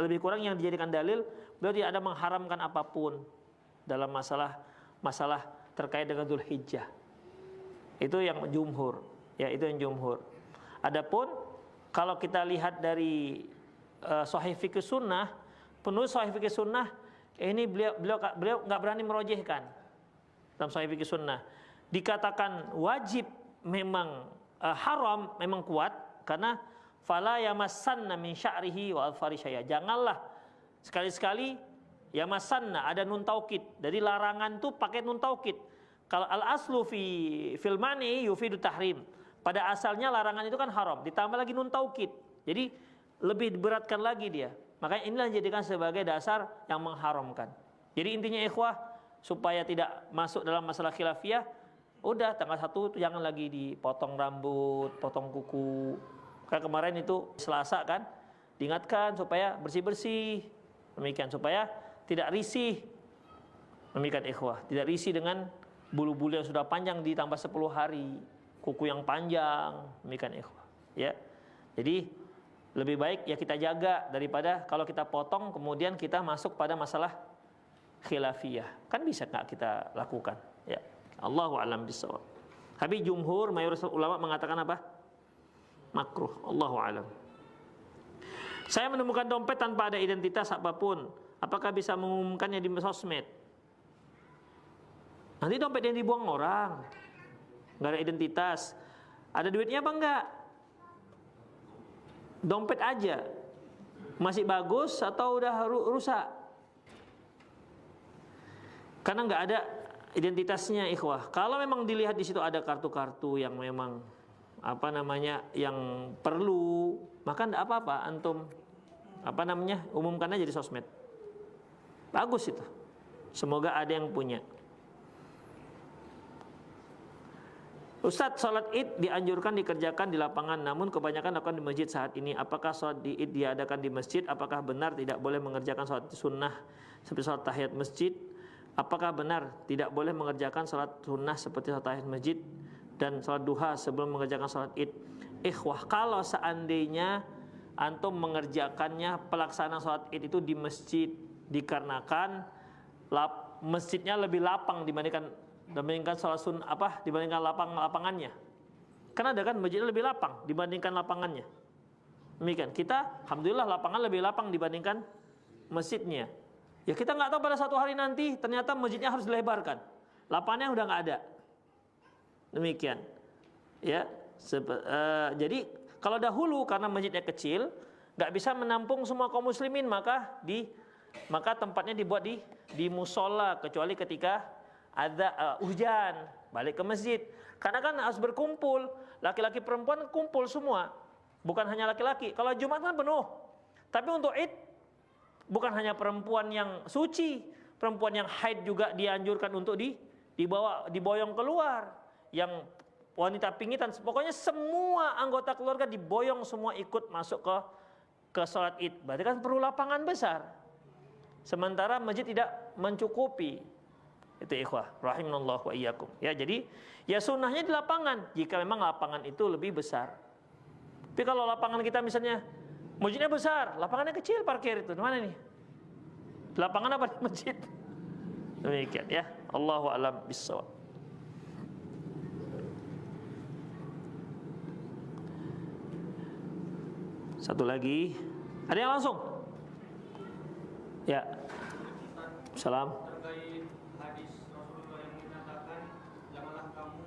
Lebih kurang yang dijadikan dalil, beliau tidak ada mengharamkan apapun dalam masalah terkait dengan Dzulhijjah. Itu yang jumhur, ya itu yang jumhur. Adapun kalau kita lihat dari Sahih Fiqh Sunnah, penulis Sahih Fiqh Sunnah ini beliau nggak berani merojehkan dalam Sahih Fiqh Sunnah. Dikatakan wajib memang haram memang kuat karena fala yamassanna min sya'rihi wa adfari syai'a. Janganlah sekali-sekali yamassanna, ada nun taukid. Dari larangan tuh pakai nun taukid. Kalau al aslu fil mani yufidu tahrim. Pada asalnya larangan itu kan haram, ditambah lagi nun taukid. Jadi lebih diberatkan lagi dia. Makanya inilah dijadikan sebagai dasar yang mengharamkan. Jadi intinya ikhwah, supaya tidak masuk dalam masalah khilafiyah, udah tanggal 1 itu jangan lagi dipotong rambut, potong kuku. Kayak kemarin itu Selasa kan, diingatkan supaya bersih-bersih. Demikian supaya tidak risih. Demikian ikhwah, tidak risih dengan bulu-bulu yang sudah panjang ditambah 10 hari, kuku yang panjang. Demikian ikhwah, ya. Jadi lebih baik ya kita jaga daripada kalau kita potong kemudian kita masuk pada masalah khilafiyah. Kan bisa nggak kita lakukan, ya. Allahu a'lam bishawab. Tapi jumhur mayoritas ulama mengatakan apa? Makruh. Allahu a'lam. Saya menemukan dompet tanpa ada identitas apapun. Apakah bisa mengumumkannya di sosmed? Nanti dompet yang dibuang orang, nggak ada identitas. Ada duitnya apa enggak? Dompet aja masih bagus atau udah rusak? Karena nggak ada identitasnya ikhwah. Kalau memang dilihat di situ ada kartu-kartu yang memang yang perlu, maka enggak apa-apa antum umumkan aja di sosmed. Bagus itu. Semoga ada yang punya. Ustadz, sholat id dianjurkan dikerjakan di lapangan, namun kebanyakan dilakukan di masjid saat ini. Apakah sholat id diadakan di masjid? Apakah benar tidak boleh mengerjakan sholat sunnah seperti sholat tahiyat masjid? Apakah benar tidak boleh mengerjakan sholat sunnah seperti sholat tahiyat masjid dan sholat duha sebelum mengerjakan sholat id? Ikhwah, kalau seandainya antum mengerjakannya pelaksanaan sholat id itu di masjid, dikarenakan masjidnya lebih lapang dibandingkan sholat sunnah dibandingkan lapangannya. Karena ada kan masjidnya lebih lapang dibandingkan lapangannya. Demikian, kita alhamdulillah lapangan lebih lapang dibandingkan masjidnya. Ya kita nggak tahu pada satu hari nanti ternyata masjidnya harus dilebarkan, lapangannya udah nggak ada. Demikian, ya. Jadi kalau dahulu karena masjidnya kecil nggak bisa menampung semua kaum muslimin, maka tempatnya dibuat di musola, kecuali ketika ada hujan, balik ke masjid. Karena kan harus berkumpul, laki-laki perempuan kumpul semua, bukan hanya laki-laki. Kalau Jumat kan penuh. Tapi untuk Id bukan hanya perempuan yang suci, perempuan yang haid juga dianjurkan untuk diboyong keluar. Yang wanita pingitan, pokoknya semua anggota keluarga diboyong semua ikut masuk ke sholat Id. Berarti kan perlu lapangan besar. Sementara masjid tidak mencukupi. Itu ikhwah, rahimanallah wa iyyakum. Ya, jadi ya sunnahnya di lapangan jika memang lapangan itu lebih besar. Tapi kalau lapangan kita misalnya masjidnya besar, lapangannya kecil, parkir itu mana nih? Lapangan apa di masjid? Demikian ya. Allahu a'lam bissawab. Satu lagi. Ada yang langsung? Ya. Salam. Terkait hadis Rasulullah yang menyatakan janganlah kamu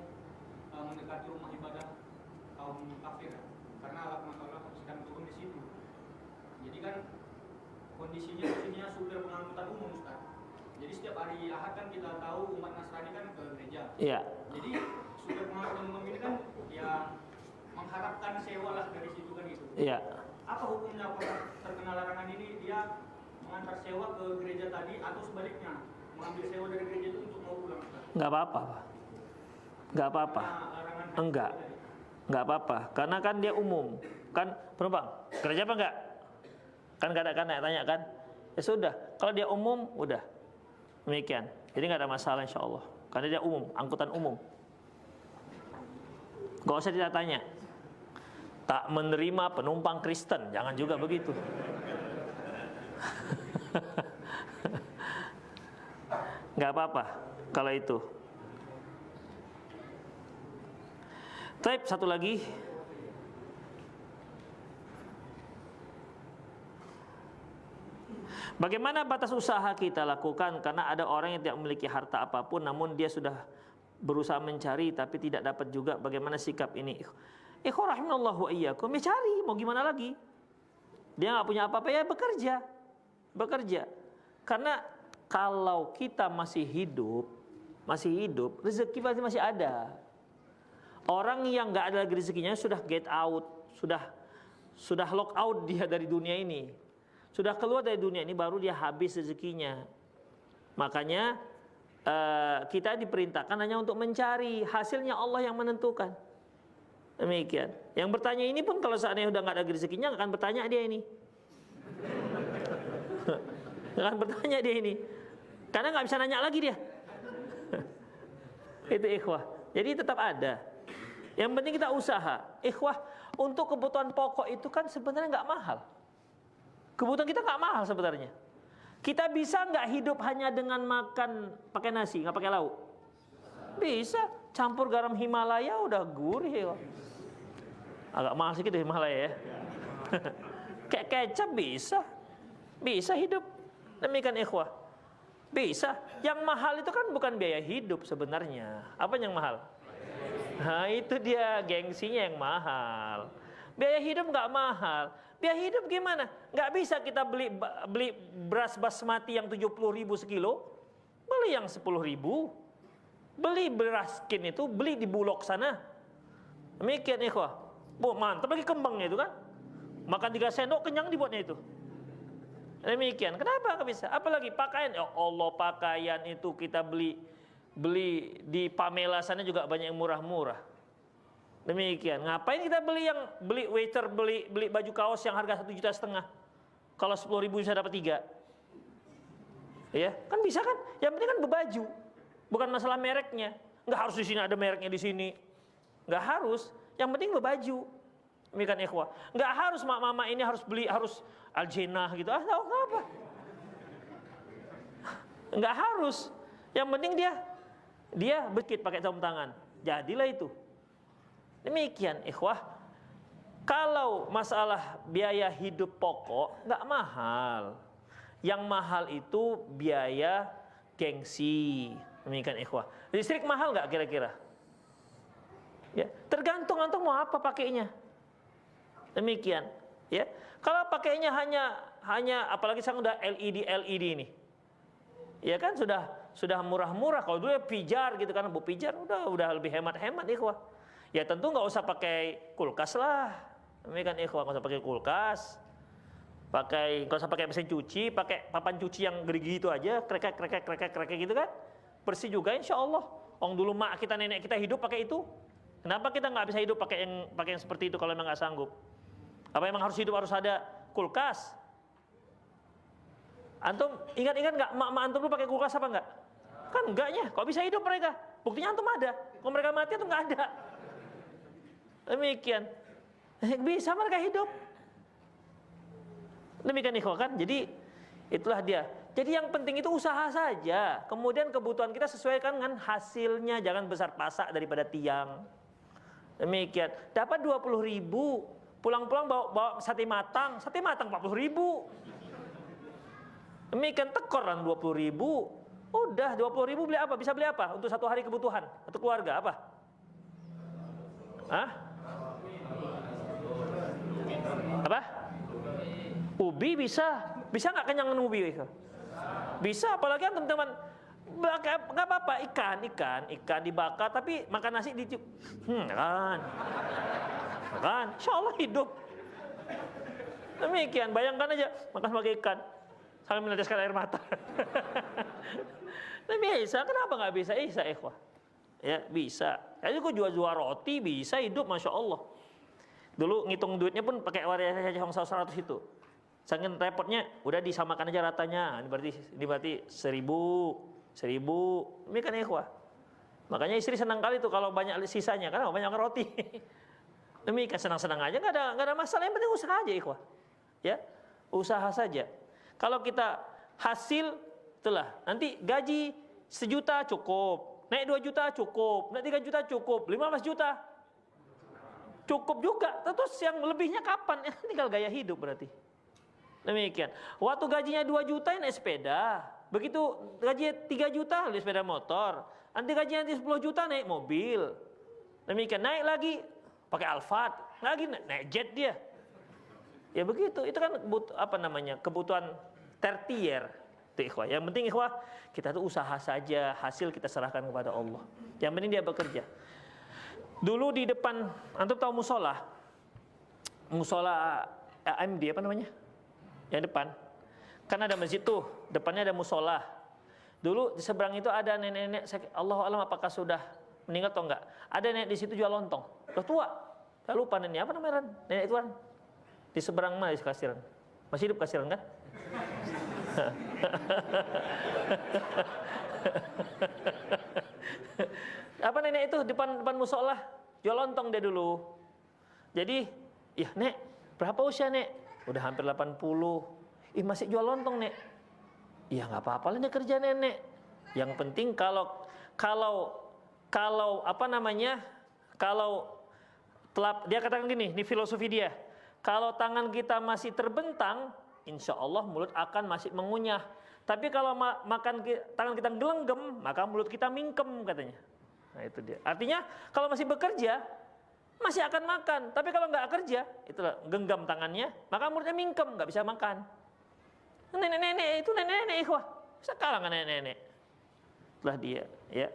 mendekati rumah ibadah kaum kafir karena Allah sedang turun di situ. Jadi kan kondisinya di sini supir pengangkutan umum, Ustaz. Jadi setiap hari Ahad kan kita tahu umat Nasrani kan ke gereja. Iya. Jadi supir pengangkutan umum ini kan ya mengharapkan sewa lah dari situ kan gitu. Iya. Apa hukumnya apakah terkena larangan ini dia mengantar sewa ke gereja tadi atau sebaliknya mengambil sewa dari gereja itu untuk mau pulang? Enggak apa-apa. Enggak apa-apa. Enggak. Enggak apa-apa. Karena kan dia umum. Kan penumpang, gereja apa enggak? Kan enggak ada kan tanya kan? Ya sudah, kalau dia umum udah. Demikian. Jadi enggak ada masalah insyaallah. Karena dia umum, angkutan umum. Enggak usah ditanya. Tak menerima penumpang Kristen, jangan juga begitu. Nggak apa-apa kalau itu. Type satu lagi. Bagaimana batas usaha kita lakukan karena ada orang yang tidak memiliki harta apapun namun dia sudah berusaha mencari tapi tidak dapat juga. Bagaimana sikap ini? Ikhwah rahimanallah wa iyyakum, ya cari, mau gimana lagi? Dia nggak punya apa-apa ya bekerja. Karena kalau kita masih hidup, rezeki pasti masih ada. Orang yang nggak ada lagi rezekinya sudah get out, sudah lock out dia dari dunia ini, sudah keluar dari dunia ini baru dia habis rezekinya. Makanya kita diperintahkan hanya untuk mencari, hasilnya Allah yang menentukan. Demikian. Yang bertanya ini pun kalau seandainya udah nggak ada rezekinya nggak akan bertanya dia ini. Nggak akan bertanya dia ini. Karena nggak bisa nanya lagi dia. Itu ikhwah. Jadi tetap ada. Yang penting kita usaha. Ikhwah, untuk kebutuhan pokok itu kan sebenarnya nggak mahal. Kebutuhan kita nggak mahal sebenarnya. Kita bisa nggak hidup hanya dengan makan pakai nasi, nggak pakai lauk? Bisa. Campur garam Himalaya udah gurih ya. Agak mahal sedikit Himalaya ya. Kayak kecap bisa hidup. Demikian ikhwah. Bisa. Yang mahal itu kan bukan biaya hidup sebenarnya. Apa yang mahal? Nah itu dia gengsinya yang mahal. Biaya hidup nggak mahal. Biaya hidup gimana? Nggak bisa kita beli beras basmati yang 70.000 sekilo. Beli yang 10.000. Beli beras skin itu, beli di Bulog sana. Demikian ikhwah. Mantap lagi kembangnya itu kan. Makan 3 sendok kenyang dibuatnya itu. Demikian. Kenapa nggak bisa? Apalagi pakaian. Ya Allah, pakaian itu kita beli di Pamela sana juga banyak yang murah-murah. Demikian. Ngapain kita beli waiter beli baju kaos yang harga 1,5 juta? Kalau 10.000 bisa dapat 3. Ya, kan bisa kan? Yang penting kan berbaju. Bukan masalah mereknya. Nggak harus di sini ada mereknya di sini. Nggak harus. Yang penting berbaju. Demikian ikhwah. Nggak harus mama ini harus beli harus Aljenah gitu. Tahu kenapa? Nggak harus. Yang penting dia bekit pakai jam tangan. Jadilah itu. Demikian ikhwah. Kalau masalah biaya hidup pokok nggak mahal. Yang mahal itu biaya gengsi. Demikian ikhwah. Listrik mahal nggak kira-kira? Ya, tergantung antum mau apa pakainya. Demikian, ya. Kalau pakainya hanya apalagi sekarang udah LED ini. Ya kan sudah murah-murah. Kalau dulu ya pijar gitu kan, bu pijar udah lebih hemat-hemat ikhwah. Ya tentu nggak usah pakai kulkas lah. Demikian ikhwah, nggak usah pakai kulkas. Nggak usah pakai mesin cuci, pakai papan cuci yang gede gitu aja, krek gitu kan. Bersih juga insya Allah. Orang dulu mak kita, nenek kita hidup pakai itu. Kenapa kita nggak bisa hidup pakai yang seperti itu kalau memang nggak sanggup? Apa emang harus hidup harus ada kulkas? Antum ingat nggak mak antum dulu pakai kulkas apa nggak? Kan enggaknya, kok bisa hidup mereka? Buktinya antum ada. Kalau mereka mati antum enggak ada. Demikian. Bisa mereka hidup. Demikian ikhwah kan. Jadi itulah dia. Jadi yang penting itu usaha saja. Kemudian kebutuhan kita sesuaikan dengan hasilnya. Jangan besar pasak daripada tiang. Demikian. Dapat 20.000. Pulang-pulang bawa sate matang 40.000. Demikian tekor kan 20.000. Udah 20.000 beli apa? Bisa beli apa? Untuk satu hari kebutuhan atau keluarga apa? Hah? Apa? Ubi bisa. Bisa nggak kenyangan ubi itu? Bisa, apalagi kan teman-teman nggak apa-apa ikan dibakar tapi makan nasi ditiup, kan, insya Allah hidup. Demikian, bayangkan aja makan sebagai ikan sambil meneteskan air mata. Bisa, kenapa nggak bisa? Bisa, ikhwah. Ya bisa. Jadi kok jual roti bisa hidup, masya Allah. Dulu ngitung duitnya pun pakai waria Hong 100 itu. Saking repotnya, udah disamakan aja ratanya. Ini berarti 1.000. Ini kan ikhwah. Makanya istri senang kali tuh kalau banyak sisanya, karena banyak roti. Demikian senang-senang aja, nggak ada masalah. Yang penting usaha aja ikhwah. Ya, usaha saja. Kalau kita hasil, itulah. Nanti gaji 1 juta cukup, naik 2 juta cukup, naik 3 juta cukup, 15 juta cukup juga. Terus yang lebihnya kapan? Tinggal gaya hidup berarti. Demikian. Waktu gajinya 2 juta naik sepeda. Begitu gajinya 3 juta beli sepeda motor. Nanti gajinya 10 juta naik mobil. Demikian. Naik lagi pakai Alphard. Lagi naik jet dia. Ya begitu. Itu kan kebutuhan tertier. Itu ikhwah. Yang penting ikhwah, kita tuh usaha saja, hasil kita serahkan kepada Allah. Yang penting dia bekerja. Dulu di depan, antum tahu musola AMD apa namanya? Yang depan, kan ada masjid tuh, depannya ada musola. Dulu di seberang itu ada nenek-nenek, Allahu alam apakah sudah meninggal atau enggak. Ada nenek di situ jual lontong, udah tua. Saya lupa neneknya apa namanya, nenek itu kan. Di seberang mana di kasiran? Masih hidup kasiran kan? Apa nenek itu depan musola jual lontong dia dulu. Jadi, ya nek, berapa usia nek? Udah hampir 80. Masih jual lontong nek. Ya nggak apa-apa lah dia kerja nenek. Yang penting kalau dia katakan gini, ini filosofi dia. Kalau tangan kita masih terbentang, insya Allah mulut akan masih mengunyah. Tapi kalau tangan kita gelenggem, maka mulut kita mingkem katanya. Nah itu dia. Artinya kalau masih bekerja, masih akan makan. Tapi kalau nggak kerja, itulah genggam tangannya, maka mulutnya mingkem, nggak bisa makan. Nenek-nenek itu nenek-nenek ikhwah. Sekarang kan nenek-nenek. Itulah dia, ya.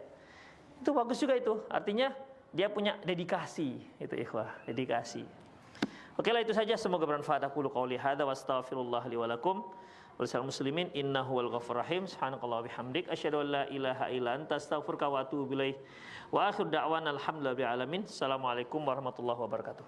Itu bagus juga itu. Artinya dia punya dedikasi, itu ikhwah, dedikasi. Oke lah itu saja, semoga bermanfaat. Aku qouli hadza wa astaghfirullah li wa lakum. Walisal muslimin innahu wal ghafurur rahim. Subhanakallah bihamdik asyhadu an la ilaha illa anta astaghfiruka wa atubu ilaik. Wa akhir da'wana alhamdulillahi alamin. Assalamualaikum warahmatullahi wabarakatuh.